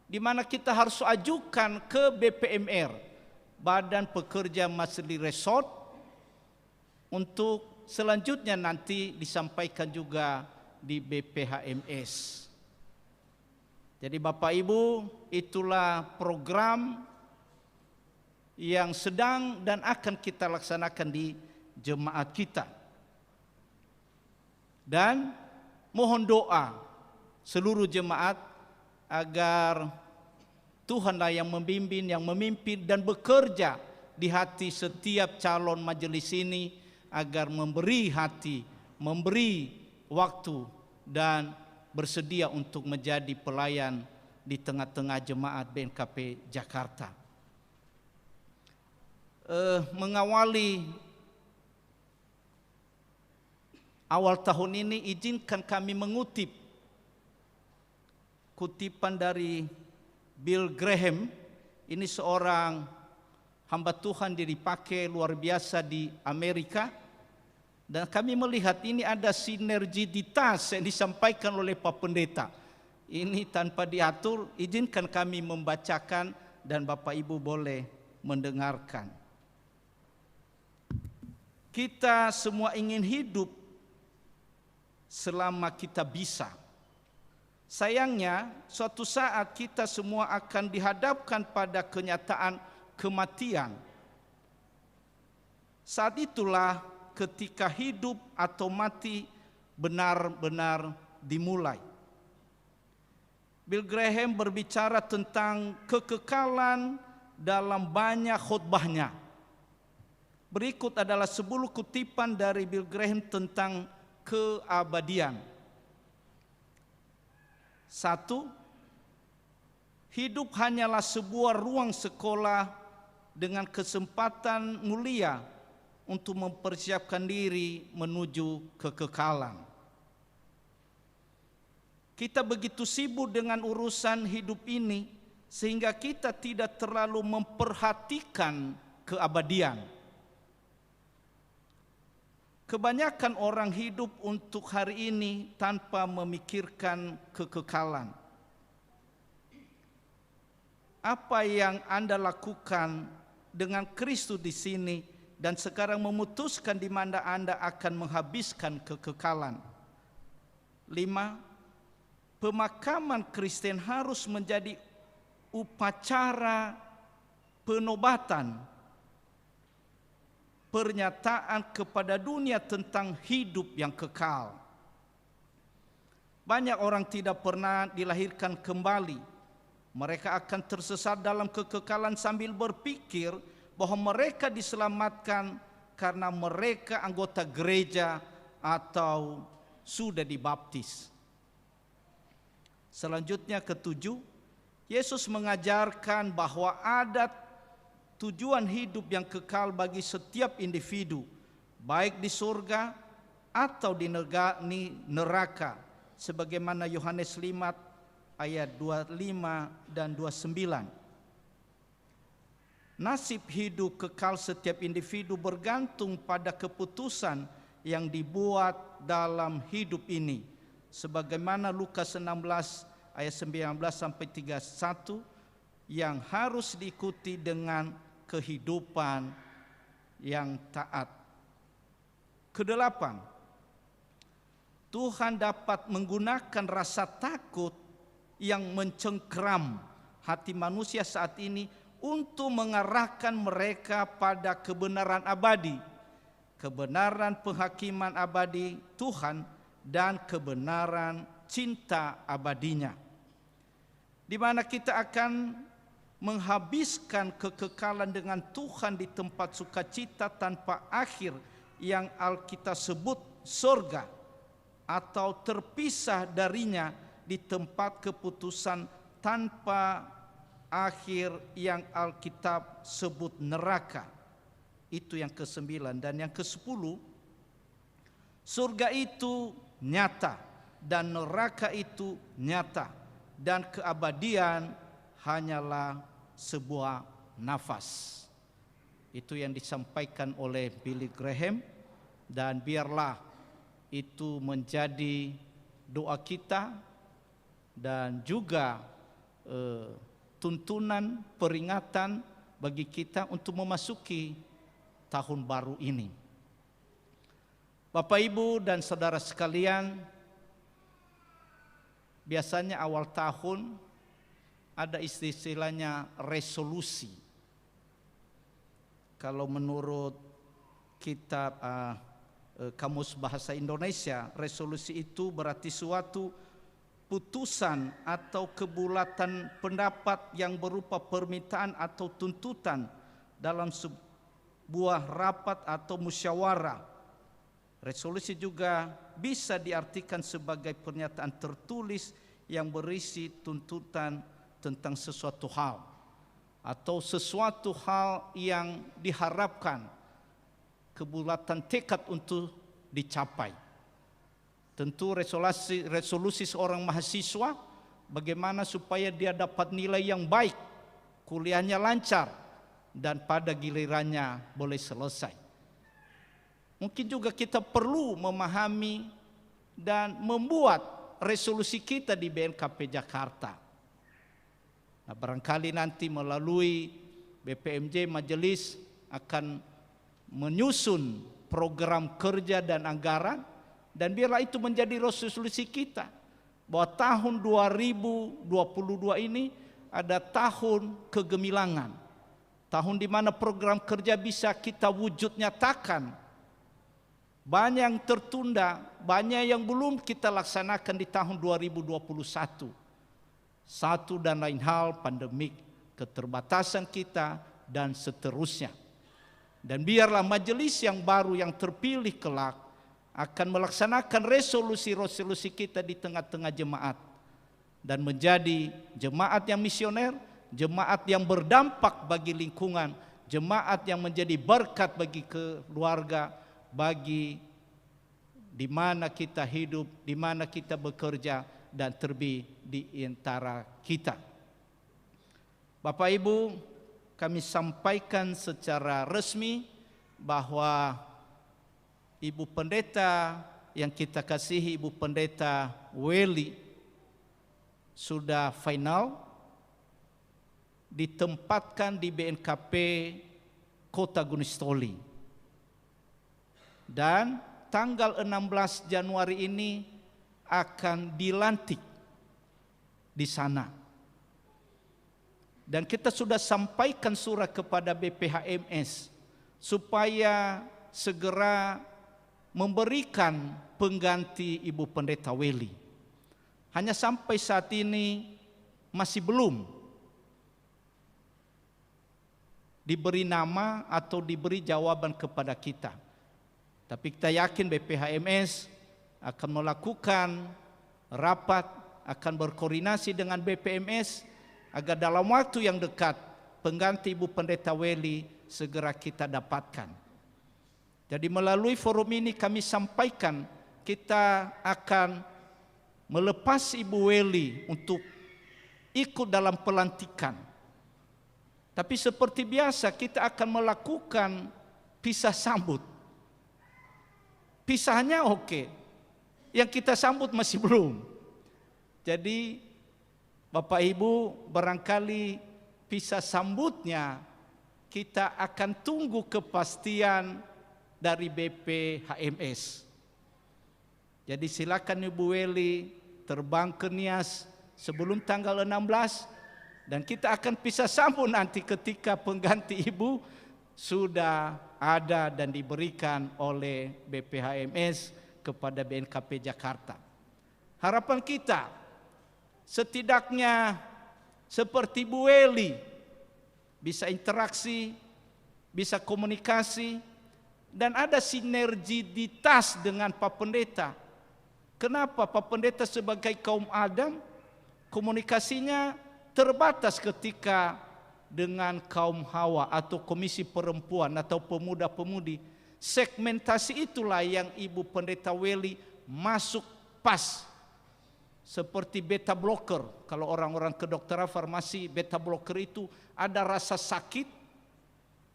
di mana kita harus ajukan ke BPMR, Badan Pekerja Masjid Resort, untuk selanjutnya nanti disampaikan juga di BPHMS. Jadi Bapak Ibu, itulah program yang sedang dan akan kita laksanakan di jemaat kita. Dan mohon doa seluruh jemaat agar Tuhanlah yang membimbing, yang memimpin dan bekerja di hati setiap calon majelis ini agar memberi hati, memberi waktu dan bersedia untuk menjadi pelayan di tengah-tengah jemaat BNKP Jakarta. Mengawali awal tahun ini, izinkan kami mengutip kutipan dari Bill Graham. Ini seorang hamba Tuhan yang dipakai luar biasa di Amerika. Dan kami melihat ini ada sinergitas yang disampaikan oleh Pak Pendeta. Ini tanpa diatur, izinkan kami membacakan dan Bapak Ibu boleh mendengarkan. Kita semua ingin hidup selama kita bisa. Sayangnya, suatu saat kita semua akan dihadapkan pada kenyataan kematian. Saat itulah ketika hidup atau mati benar-benar dimulai. Bill Graham berbicara tentang kekekalan dalam banyak khotbahnya. Berikut adalah 10 kutipan dari Bill Graham tentang keabadian. 1. Hidup hanyalah sebuah ruang sekolah dengan kesempatan mulia untuk mempersiapkan diri menuju kekekalan. Kita begitu sibuk dengan urusan hidup ini sehingga kita tidak terlalu memperhatikan keabadian. Kebanyakan orang hidup untuk hari ini tanpa memikirkan kekekalan. Apa yang Anda lakukan dengan Kristus di sini dan sekarang memutuskan di mana Anda akan menghabiskan kekekalan. 5. Pemakaman Kristen harus menjadi upacara penobatan, pernyataan kepada dunia tentang hidup yang kekal. Banyak orang tidak pernah dilahirkan kembali. Mereka akan tersesat dalam kekekalan sambil berpikir bahwa mereka diselamatkan karena mereka anggota gereja atau sudah dibaptis. Selanjutnya 7, Yesus mengajarkan bahwa ada tujuan hidup yang kekal bagi setiap individu, baik di surga atau di neraka, sebagaimana Yohanes 5 ayat 25 dan 29. Nasib hidup kekal setiap individu bergantung pada keputusan yang dibuat dalam hidup ini. Sebagaimana Lukas 16 ayat 19 sampai 31 yang harus diikuti dengan kehidupan yang taat. Kedelapan, Tuhan dapat menggunakan rasa takut yang mencengkeram hati manusia saat ini untuk mengarahkan mereka pada kebenaran abadi, kebenaran penghakiman abadi Tuhan, dan kebenaran cinta abadinya, di mana kita akan menghabiskan kekekalan dengan Tuhan di tempat sukacita tanpa akhir yang Alkitab sebut surga, atau terpisah darinya di tempat keputusan tanpa akhir yang Alkitab sebut neraka. Itu yang ke-9. Dan yang ke-10, surga itu nyata dan neraka itu nyata, dan keabadian hanyalah sebuah nafas. Itu yang disampaikan oleh Billy Graham, dan biarlah itu menjadi doa kita dan juga tuntunan peringatan bagi kita untuk memasuki tahun baru ini. Bapak, Ibu, dan saudara sekalian, biasanya awal tahun ada istilahnya resolusi. Kalau menurut kitab Kamus Bahasa Indonesia, resolusi itu berarti suatu putusan atau kebulatan pendapat yang berupa permintaan atau tuntutan dalam sebuah rapat atau musyawarah Resolusi juga bisa diartikan sebagai pernyataan tertulis yang berisi tuntutan tentang sesuatu hal atau sesuatu hal yang diharapkan kebulatan tekad untuk dicapai. Tentu resolusi seorang mahasiswa bagaimana supaya dia dapat nilai yang baik, kuliahnya lancar, dan pada gilirannya boleh selesai. Mungkin juga kita perlu memahami dan membuat resolusi kita di BNKP Jakarta. Nah, barangkali nanti melalui BPMJ Majelis akan menyusun program kerja dan anggaran, dan biarlah itu menjadi resolusi kita bahwa tahun 2022 ini ada tahun kegemilangan, tahun di mana program kerja bisa kita wujud nyatakan. Banyak yang tertunda, banyak yang belum kita laksanakan di tahun 2021. Satu dan lain hal, pandemik, keterbatasan kita, dan seterusnya. Dan biarlah majelis yang baru yang terpilih kelak akan melaksanakan resolusi-resolusi kita di tengah-tengah jemaat. Dan menjadi jemaat yang misioner, jemaat yang berdampak bagi lingkungan, jemaat yang menjadi berkat bagi keluarga, bagi di mana kita hidup, di mana kita bekerja, dan terlebih di antara kita. Bapak Ibu, kami sampaikan secara resmi bahwa Ibu Pendeta yang kita kasihi, Ibu Pendeta Welly, sudah final ditempatkan di BNKP Kota Gunung Sitoli. Dan tanggal 16 Januari ini akan dilantik di sana. Dan kita sudah sampaikan surat kepada BPHMS supaya segera memberikan pengganti Ibu Pendeta Welly. Hanya sampai saat ini masih belum diberi nama atau diberi jawaban kepada kita. Tapi kita yakin BPHMS akan melakukan rapat, akan berkoordinasi dengan BPMS agar dalam waktu yang dekat pengganti Ibu Pendeta Welly segera kita dapatkan. Jadi melalui forum ini kami sampaikan kita akan melepas Ibu Welly untuk ikut dalam pelantikan. Tapi seperti biasa kita akan melakukan pisah sambut. Pisahnya oke. Yang kita sambut masih belum. Jadi Bapak Ibu, barangkali pisah sambutnya kita akan tunggu kepastian dari BPHMS. Jadi silakan Ibu Welly terbang ke Nias sebelum tanggal 16, dan kita akan pisah sambut nanti ketika pengganti Ibu sudah ada dan diberikan oleh BPHMS kepada BNKP Jakarta. Harapan kita setidaknya seperti Bu Welly bisa interaksi, bisa komunikasi, dan ada sinergitas dengan Pak Pendeta. Kenapa? Pak Pendeta sebagai kaum Adam komunikasinya terbatas ketika dengan kaum Hawa atau komisi perempuan atau pemuda-pemudi. Segmentasi itulah yang Ibu Pendeta Welly masuk pas. Seperti beta blocker. Kalau orang-orang kedokteran farmasi, beta blocker itu ada rasa sakit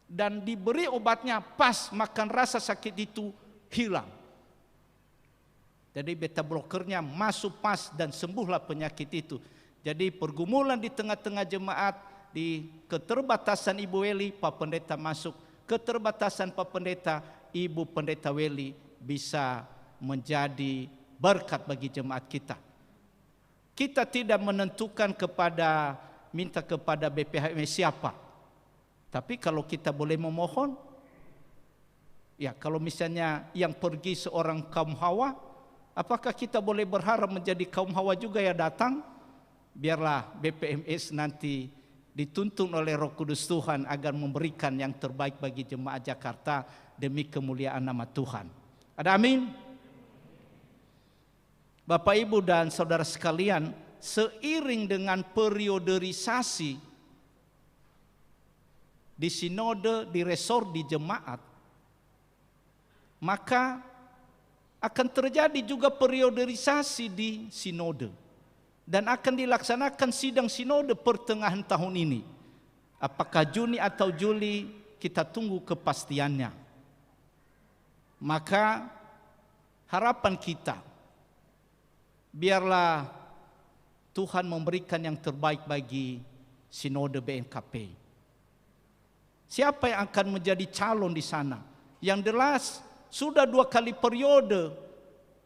dan diberi obatnya pas, makan rasa sakit itu hilang. Jadi beta blockernya masuk pas dan sembuhlah penyakit itu. Jadi pergumulan di tengah-tengah jemaat, di keterbatasan Ibu Welly, Pak Pendeta masuk. Keterbatasan Pak Pendeta, Ibu Pendeta Welly bisa menjadi berkat bagi jemaat kita. Kita tidak menentukan minta kepada BPHMS siapa. Tapi kalau kita boleh memohon, ya kalau misalnya yang pergi seorang kaum Hawa, apakah kita boleh berharap menjadi kaum Hawa juga ya datang? Biarlah BPMS nanti dituntun oleh Roh Kudus Tuhan agar memberikan yang terbaik bagi jemaat Jakarta demi kemuliaan nama Tuhan. Ada amin? Bapak, Ibu, dan saudara sekalian, seiring dengan perioderisasi di sinode, di resor, di jemaat, maka akan terjadi juga perioderisasi di sinode. Dan akan dilaksanakan sidang sinode pertengahan tahun ini. Apakah Juni atau Juli, kita tunggu kepastiannya. Maka harapan kita, biarlah Tuhan memberikan yang terbaik bagi sinode BNKP. Siapa yang akan menjadi calon di sana? Yang jelas sudah 2 kali periode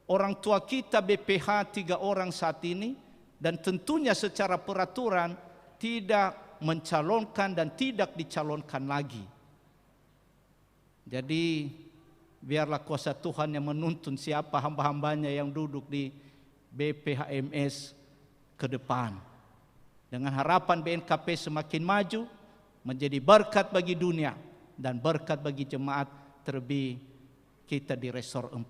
orang tua kita BPH 3 orang saat ini, dan tentunya secara peraturan tidak mencalonkan dan tidak dicalonkan lagi. Jadi biarlah kuasa Tuhan yang menuntun siapa hamba-hambanya yang duduk di BPHMS ke depan. Dengan harapan BNKP semakin maju, menjadi berkat bagi dunia dan berkat bagi jemaat, terlebih kita di resor 45.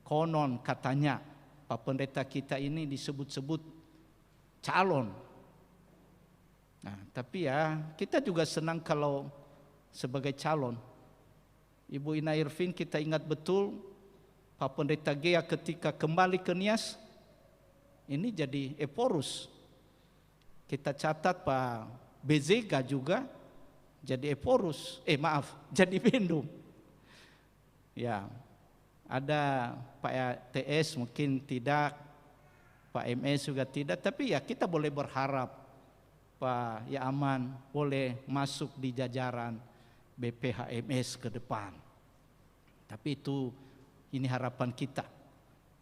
Konon katanya Pak Pendeta kita ini disebut-sebut calon. Nah, tapi ya kita juga senang kalau sebagai calon. Ibu Ina Irvin, kita ingat betul Pak Pendeta Gea ketika kembali ke Nias, ini jadi Eporus. Kita catat Pak Bezega juga jadi Eporus, jadi Bendum. Ya, ada Pak TS mungkin tidak, Pak MS juga tidak, tapi ya kita boleh berharap Pak Yaman boleh masuk di jajaran BPHMS ke depan. Tapi ini harapan kita.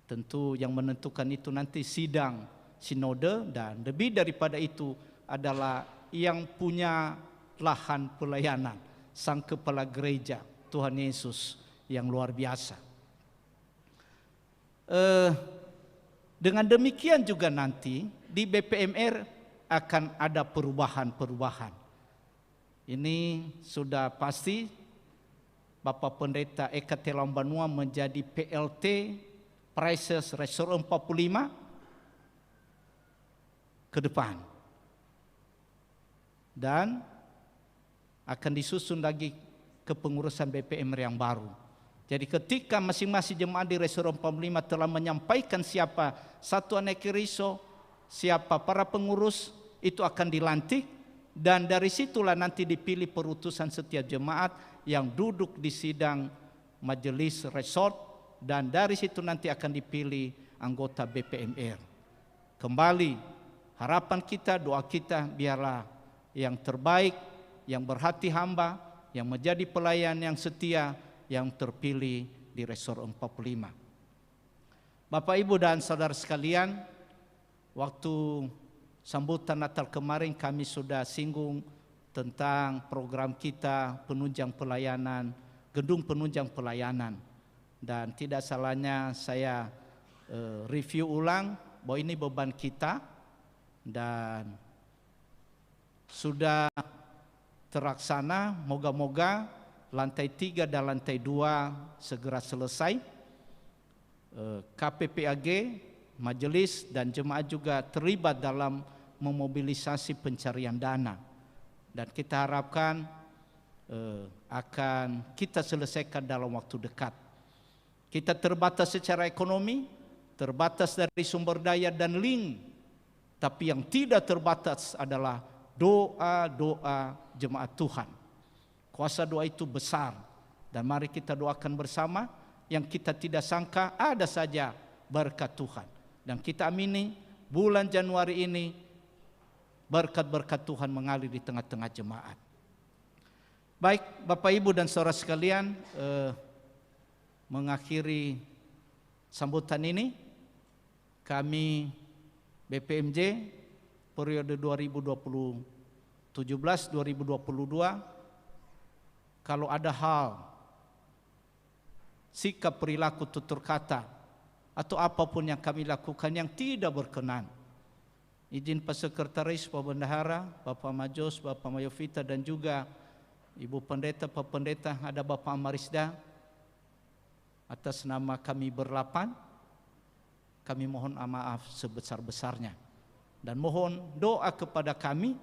Tentu yang menentukan itu nanti sidang sinode, dan lebih daripada itu adalah yang punya lahan pelayanan, Sang Kepala Gereja Tuhan Yesus yang luar biasa. Dengan demikian juga nanti di BPMR akan ada perubahan-perubahan. Ini sudah pasti Bapak Pendeta Eka Telambanua menjadi PLT Prices Resor 45 ke depan. Dan akan disusun lagi kepengurusan BPMR yang baru. Jadi ketika masing-masing jemaat di Resor 45 telah menyampaikan siapa satuan ekiriso, siapa para pengurus, itu akan dilantik, dan dari situlah nanti dipilih perutusan setiap jemaat yang duduk di sidang majelis resort, dan dari situ nanti akan dipilih anggota BPMR. Kembali harapan kita, doa kita, biarlah yang terbaik, yang berhati hamba, yang menjadi pelayan yang setia, yang terpilih di Resor 45. Bapak, Ibu, dan saudara sekalian, waktu sambutan Natal kemarin kami sudah singgung tentang program kita penunjang pelayanan, gedung penunjang pelayanan. Dan tidak salahnya saya review ulang bahwa ini beban kita, dan sudah terlaksana. Moga-moga lantai 3 dan lantai 2 segera selesai. KPPAG, majelis dan jemaat juga terlibat dalam memobilisasi pencarian dana, dan kita harapkan akan kita selesaikan dalam waktu dekat. Kita terbatas secara ekonomi, terbatas dari sumber daya dan link, tapi yang tidak terbatas adalah doa-doa jemaat Tuhan. Kuasa doa itu besar, dan mari kita doakan bersama. Yang kita tidak sangka ada saja berkat Tuhan, dan kita amini bulan Januari ini berkat-berkat Tuhan mengalir di tengah-tengah jemaat. Baik Bapak, Ibu, dan saudara sekalian, mengakhiri sambutan ini, kami BPMJ periode 2017-2022, kalau ada hal, sikap, perilaku, tutur kata, atau apapun yang kami lakukan yang tidak berkenan, izin Pak Sekretaris, Pak Bendahara, Bapak Majos, Bapak Mayovita, dan juga Ibu Pendeta, Pak Pendeta, ada Bapak Amarisda, Atas nama kami berlapan, kami mohon maaf sebesar-besarnya. Dan mohon doa kepada kami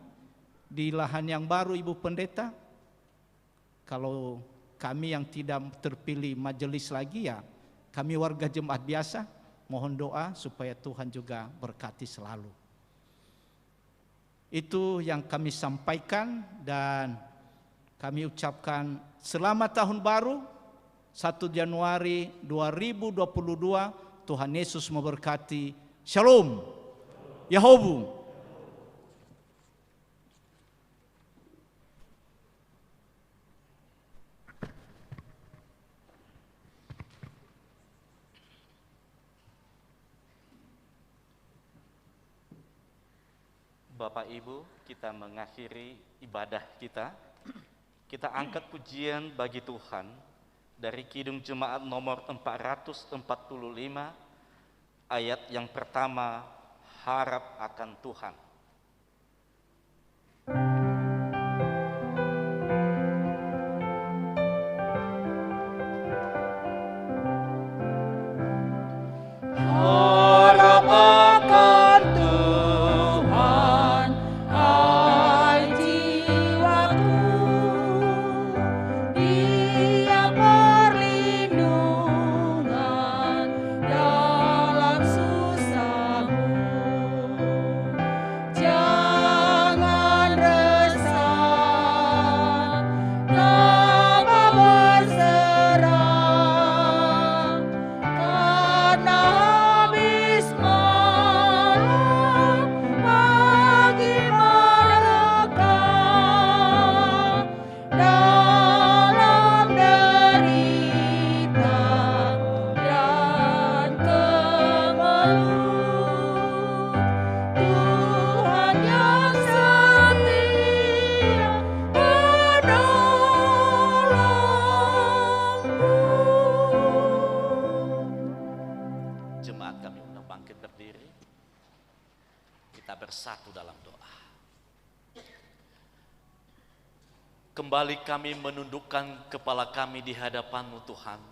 di lahan yang baru Ibu Pendeta. Kalau kami yang tidak terpilih majelis lagi, ya kami warga jemaat biasa, mohon doa supaya Tuhan juga berkati selalu. Itu yang kami sampaikan, dan kami ucapkan selamat tahun baru 1 Januari 2022. Tuhan Yesus memberkati. Shalom. Yahobu. Bapak Ibu, kita mengakhiri ibadah kita. Kita angkat pujian bagi Tuhan dari Kidung Jemaat nomor 445, ayat yang pertama, harap akan Tuhan. Harap akan Tuhan, hai jiwaku, Dia perlindungan dalam susahmu. Jangan resah, tanpa berserah, karena habis malam bagi mereka dalam derita dan kemelut. Tuhan yang setia menolongmu. Jemaat kami undang bangkit berdiri. Kita bersatu dalam doa. Kembali kami menundukkan kepala kami di hadapan-Mu Tuhan.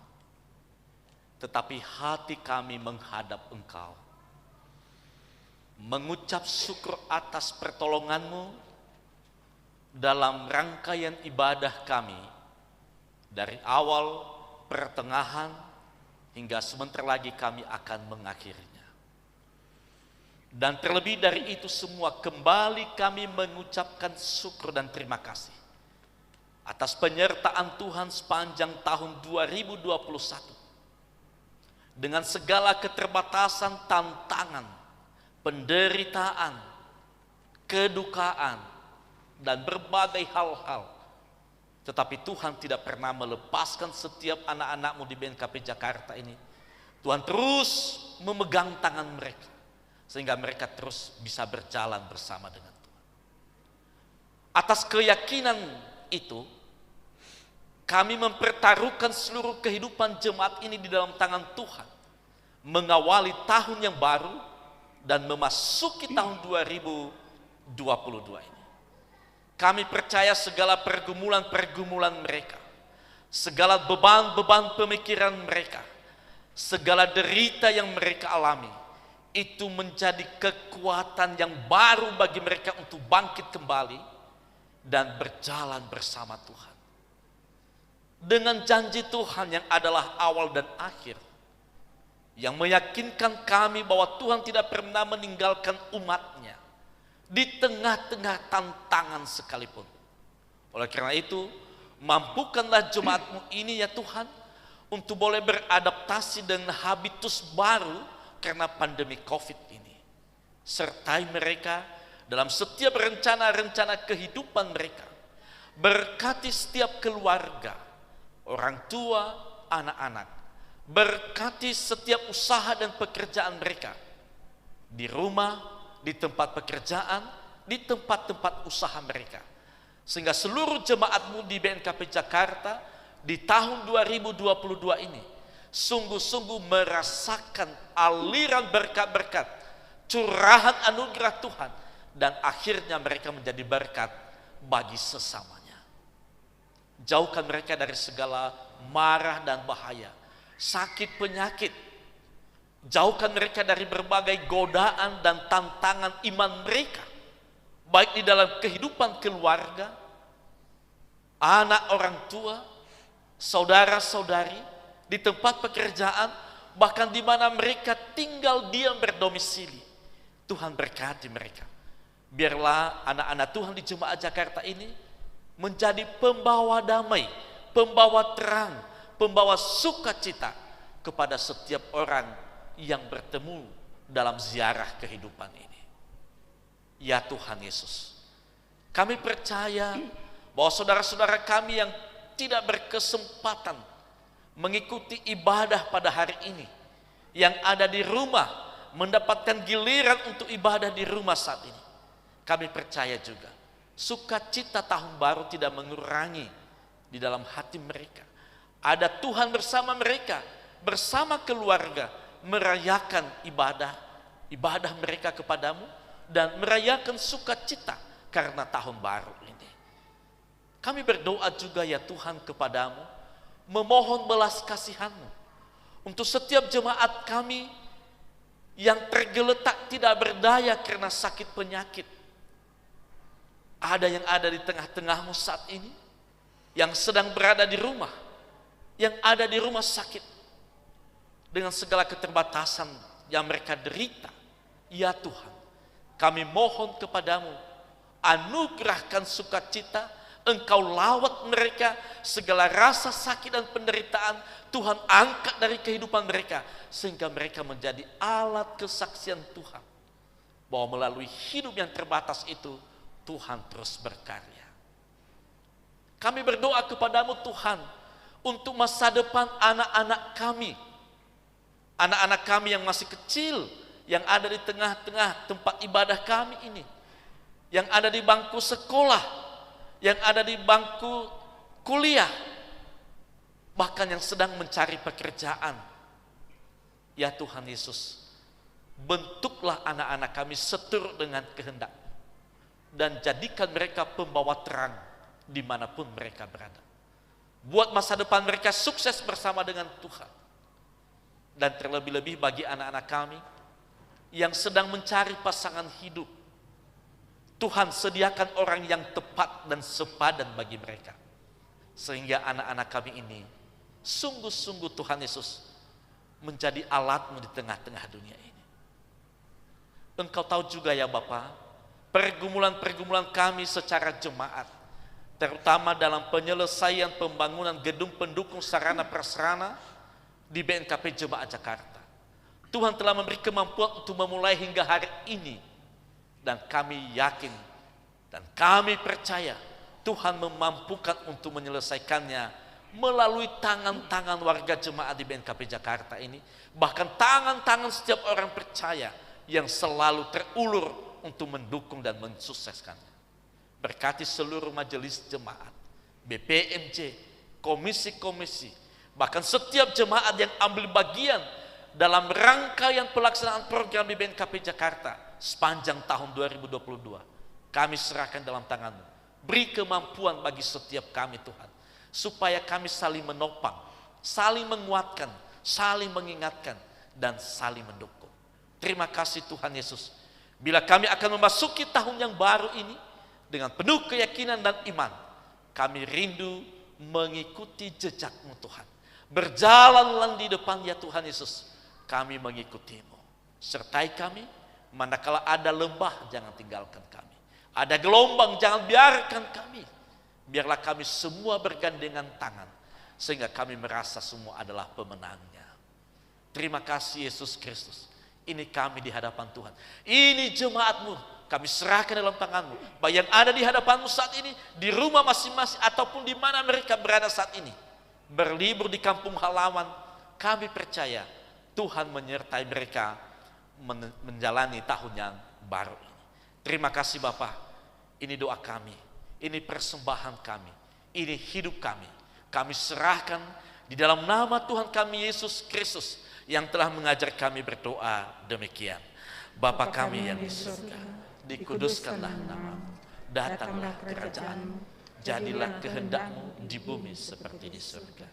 Tetapi hati kami menghadap Engkau. Mengucap syukur atas pertolongan-Mu dalam rangkaian ibadah kami. Dari awal, pertengahan, hingga sebentar lagi kami akan mengakhirinya. Dan terlebih dari itu semua, kembali kami mengucapkan syukur dan terima kasih atas penyertaan Tuhan sepanjang tahun 2021. Dengan segala keterbatasan, tantangan, penderitaan, kedukaan, dan berbagai hal-hal. Tetapi Tuhan tidak pernah melepaskan setiap anak-anak-Mu di BNKP Jakarta ini. Tuhan terus memegang tangan mereka, sehingga mereka terus bisa berjalan bersama dengan Tuhan. Atas keyakinan itu, kami mempertaruhkan seluruh kehidupan jemaat ini di dalam tangan Tuhan, mengawali tahun yang baru dan memasuki tahun 2022 ini. Kami percaya segala pergumulan-pergumulan mereka, segala beban-beban pemikiran mereka, segala derita yang mereka alami, itu menjadi kekuatan yang baru bagi mereka untuk bangkit kembali dan berjalan bersama Tuhan. Dengan janji Tuhan yang adalah awal dan akhir, yang meyakinkan kami bahwa Tuhan tidak pernah meninggalkan umat-Nya di tengah-tengah tantangan sekalipun. Oleh karena itu, mampukanlah jemaat-Mu ini ya Tuhan, untuk boleh beradaptasi dengan habitus baru karena pandemi COVID ini. Sertai mereka dalam setiap rencana-rencana kehidupan mereka. Berkati setiap keluarga, orang tua, anak-anak. Berkati setiap usaha dan pekerjaan mereka. Di rumah, di tempat pekerjaan, di tempat-tempat usaha mereka. Sehingga seluruh jemaat-Mu di BNKP Jakarta di tahun 2022 ini sungguh-sungguh merasakan aliran berkat-berkat, curahan anugerah Tuhan, dan akhirnya mereka menjadi berkat bagi sesamanya. Jauhkan mereka dari segala marah dan bahaya, sakit penyakit. Jauhkan mereka dari berbagai godaan dan tantangan iman mereka, baik di dalam kehidupan keluarga, anak orang tua, saudara-saudari, di tempat pekerjaan, bahkan di mana mereka tinggal diam berdomisili. Tuhan berkati mereka. Biarlah anak-anak Tuhan di Jemaat Jakarta ini menjadi pembawa damai, pembawa terang, pembawa sukacita kepada setiap orang yang bertemu dalam ziarah kehidupan ini. Ya Tuhan Yesus, kami percaya bahwa saudara-saudara kami yang tidak berkesempatan mengikuti ibadah pada hari ini, yang ada di rumah mendapatkan giliran untuk ibadah di rumah saat ini, kami percaya juga sukacita tahun baru tidak mengurangi di dalam hati mereka. Ada Tuhan bersama mereka, bersama keluarga, merayakan ibadah mereka kepadamu, dan merayakan sukacita karena tahun baru ini. Kami berdoa juga ya Tuhan kepadamu, memohon belas kasihan-Mu untuk setiap jemaat kami yang tergeletak tidak berdaya karena sakit penyakit. Ada yang ada di tengah-tengah-Mu saat ini, yang sedang berada di rumah, yang ada di rumah sakit, dengan segala keterbatasan yang mereka derita. Ya Tuhan, kami mohon kepadamu, anugerahkan sukacita, Engkau lawat mereka, segala rasa sakit dan penderitaan Tuhan angkat dari kehidupan mereka, sehingga mereka menjadi alat kesaksian Tuhan, bahwa melalui hidup yang terbatas itu Tuhan terus berkarya. Kami berdoa kepadamu Tuhan, untuk masa depan anak-anak kami, anak-anak kami yang masih kecil, yang ada di tengah-tengah tempat ibadah kami ini, yang ada di bangku sekolah, yang ada di bangku kuliah, bahkan yang sedang mencari pekerjaan. Ya Tuhan Yesus, bentuklah anak-anak kami seturut dengan kehendak, dan jadikan mereka pembawa terang dimanapun mereka berada. Buat masa depan mereka sukses bersama dengan Tuhan. Dan terlebih-lebih bagi anak-anak kami yang sedang mencari pasangan hidup, Tuhan sediakan orang yang tepat dan sepadan bagi mereka, sehingga anak-anak kami ini sungguh-sungguh Tuhan Yesus menjadi alat-Mu di tengah-tengah dunia ini. Engkau tahu juga ya Bapa, pergumulan-pergumulan kami secara jemaat, terutama dalam penyelesaian pembangunan gedung pendukung sarana prasarana di BNKP Jemaat Jakarta. Tuhan telah memberi kemampuan untuk memulai hingga hari ini, dan kami yakin dan kami percaya Tuhan memampukan untuk menyelesaikannya melalui tangan-tangan warga jemaat di BNKP Jakarta ini, bahkan tangan-tangan setiap orang percaya yang selalu terulur untuk mendukung dan mensukseskannya. Berkati seluruh majelis jemaat, BPMJ, komisi-komisi, bahkan setiap jemaat yang ambil bagian dalam rangkaian pelaksanaan program di BNKP Jakarta sepanjang tahun 2022. Kami serahkan dalam tangan-Mu. Beri kemampuan bagi setiap kami Tuhan, supaya kami saling menopang, saling menguatkan, saling mengingatkan, dan saling mendukung. Terima kasih Tuhan Yesus, bila kami akan memasuki tahun yang baru ini dengan penuh keyakinan dan iman, kami rindu mengikuti jejak-Mu Tuhan. Berjalanlah di depan ya Tuhan Yesus, kami mengikuti-Mu. Sertai kami, manakala ada lembah jangan tinggalkan kami, ada gelombang jangan biarkan kami. Biarlah kami semua bergandengan tangan, sehingga kami merasa semua adalah pemenangnya. Terima kasih Yesus Kristus. Ini kami di hadapan Tuhan, ini jemaat-Mu, kami serahkan dalam tangan-Mu. Baik yang ada di hadapan-Mu saat ini, di rumah masing-masing, ataupun di mana mereka berada saat ini, berlibur di kampung halaman, kami percaya Tuhan menyertai mereka menjalani tahun yang baru ini. Terima kasih Bapa, ini doa kami, ini persembahan kami, ini hidup kami. Kami serahkan di dalam nama Tuhan kami Yesus Kristus, yang telah mengajar kami berdoa demikian. Bapa kami yang di surga, dikuduskanlah nama-Mu, datanglah kerajaan-Mu, jadilah kehendak-Mu di bumi seperti di surga.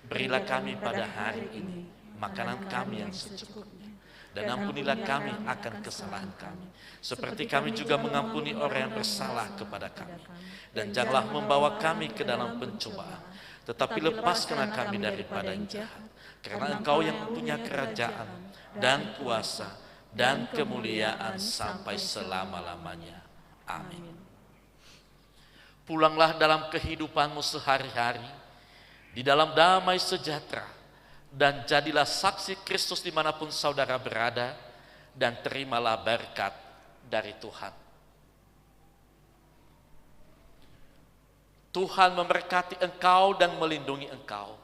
Berilah kami pada hari ini makanan kami yang secukupnya. Dan ampunilah kami akan kesalahan kami, seperti kami juga mengampuni orang yang bersalah kepada kami. Dan janganlah membawa kami ke dalam pencobaan, tetapi lepaskanlah kami daripada yang jahat. Karena Engkau yang punya kerajaan dan kuasa dan kemuliaan sampai selama-lamanya. Amin. Pulanglah dalam kehidupanmu sehari-hari di dalam damai sejahtera, dan jadilah saksi Kristus dimanapun saudara berada, dan terimalah berkat dari Tuhan. Tuhan memberkati engkau dan melindungi engkau.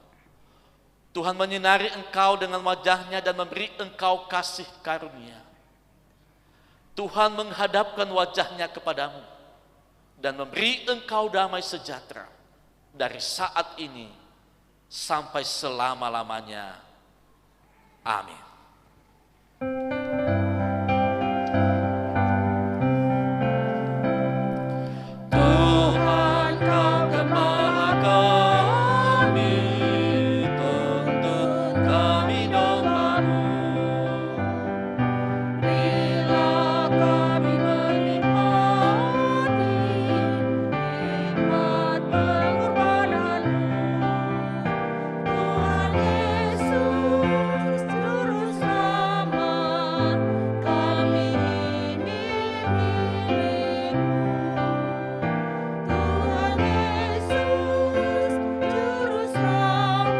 Tuhan menyinari engkau dengan wajah-Nya dan memberi engkau kasih karunia. Tuhan menghadapkan wajah-Nya kepadamu dan memberi engkau damai sejahtera dari saat ini sampai selama-lamanya. Amin. Tuhan, Kau gembala kami, tuntun kami domba-Mu. Bila kami menikmati nikmat pengorbanan-Mu, Tuhan Yesus Juru Selamat, kami ini milik-Mu. Tuhan Yesus Juru Selamat,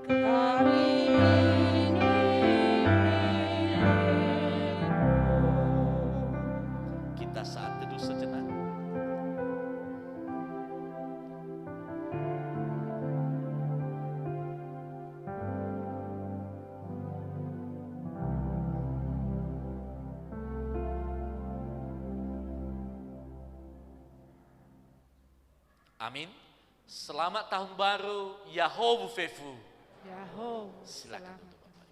kami ini milik-Mu. Kita saat teduh sejenak. Amin. Selamat tahun baru Yahovu Fefu. Yahoo. Silakan Selamat. untuk Bapak.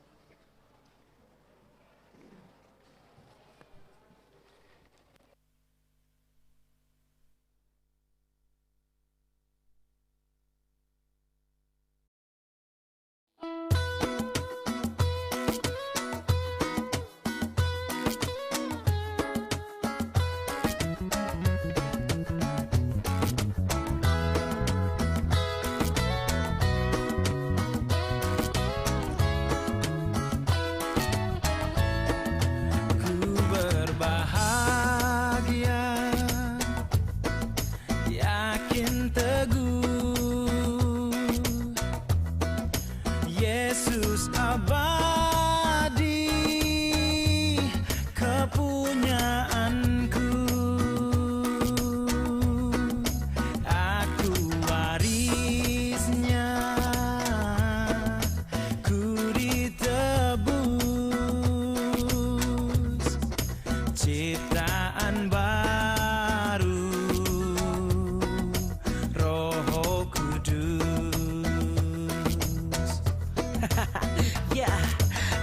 Ku berbahagia, yakin teguh, Yesus abadi, kepunyaanku. Aku warisnya, ku ditebus, ciptaan baru, Roh Kudus. Ya,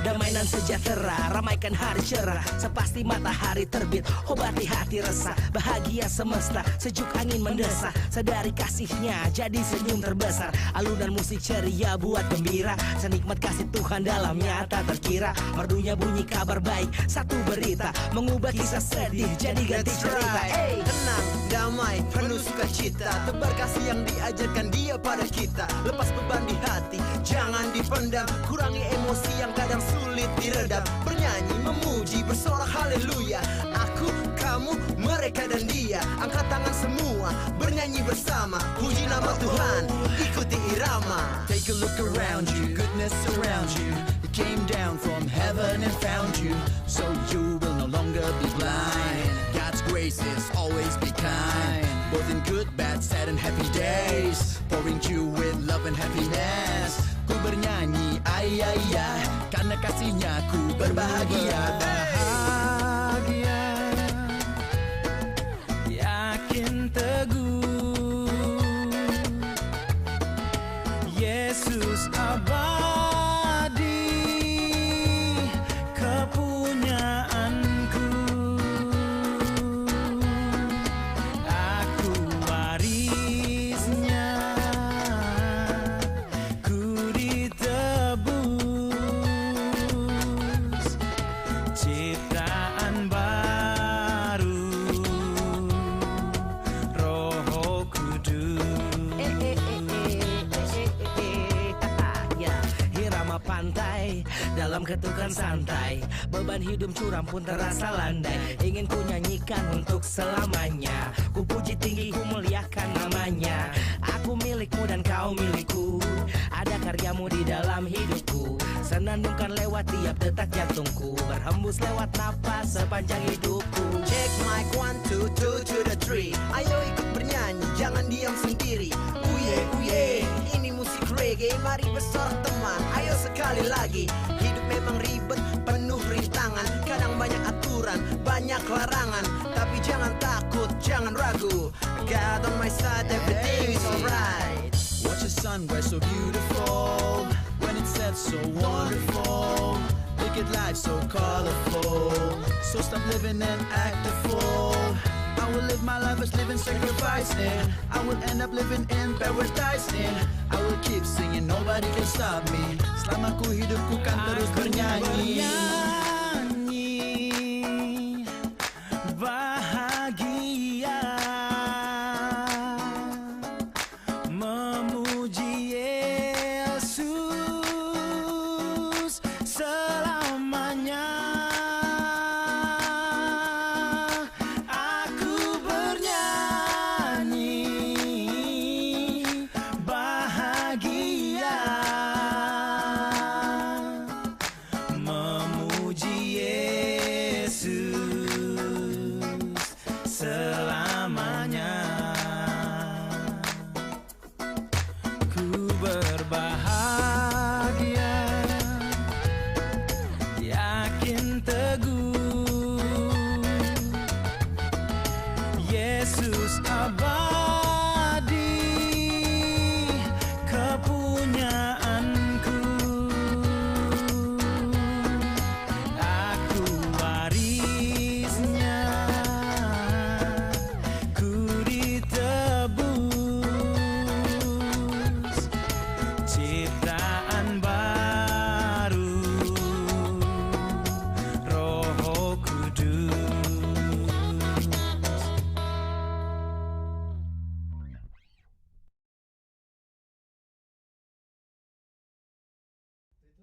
damai dan sejahtera, ramaikan hari cerah, sepasti matahari terbit, obati hati resah, bahagia semesta, sejuk angin mendesah, sadari kasih-Nya jadi senyum terbesar, alunan musik ceria buat gembira, senikmat kasih Tuhan dalamnya tak terkira, merdunya bunyi kabar baik, satu berita, mengubah kisah sedih jadi ganti cerita. Hey. Tenang, damai, penuh sukacita, tebar kasih yang diajarkan Dia pada kita. Lepas beban di hati, jangan dipendam, kurangi emosi yang kadang sulit diredam. Bernyanyi, memuji, bersorak haleluya. Aku, kamu, mereka dan dia. Angkat tangan semua, bernyanyi bersama, puji nama Tuhan, ikuti irama. Take a look around you, goodness surrounds you. He came down from heaven and found you, so you will no longer be blind. God's grace is always be kind, both in good, bad, sad and happy days, pouring you with love and happiness. Ku bernyanyi, ay, ay, ay, karena kasih-Nya ku berbahagia. Bahagia, yakin teguh, Yesus abadi, kepunyaanku. Aku warisnya, ketukan santai, beban hidup curam pun terasa landai. Ingin ku nyanyikan untuk selamanya, ku puji tinggi, ku muliakan namanya. Aku milikmu dan kau milikku, ada karyamu di dalam hidupku. Senandungkan lewat tiap detak jantungku, berhembus lewat napas sepanjang hidupku. Check mic 1, 2, 2 to the 3. Ayo ikut bernyanyi, jangan diam sendiri. Uye, uye, ini musik reggae. Mari bersorak teman, ayo sekali lagi. Hidup memang ribet, penuh rintangan. Kadang banyak aturan, banyak larangan. Tapi jangan takut, jangan ragu. God on my side, everything is alright. Watch the sunrise so beautiful, when it sets so wonderful. Look at life so colorful, so stop living and act a fool. I will live my life as living sacrificing, I will end up living in paradise. I will keep singing, nobody can stop me. Selama ku hidup ku kan terus bernyanyi. Bahagia memuji Yesus selamanya. Aku bernyanyi bahagia memuji Yesus selamanya. Ku berbahagia, yakin teguh, Yesus abadi.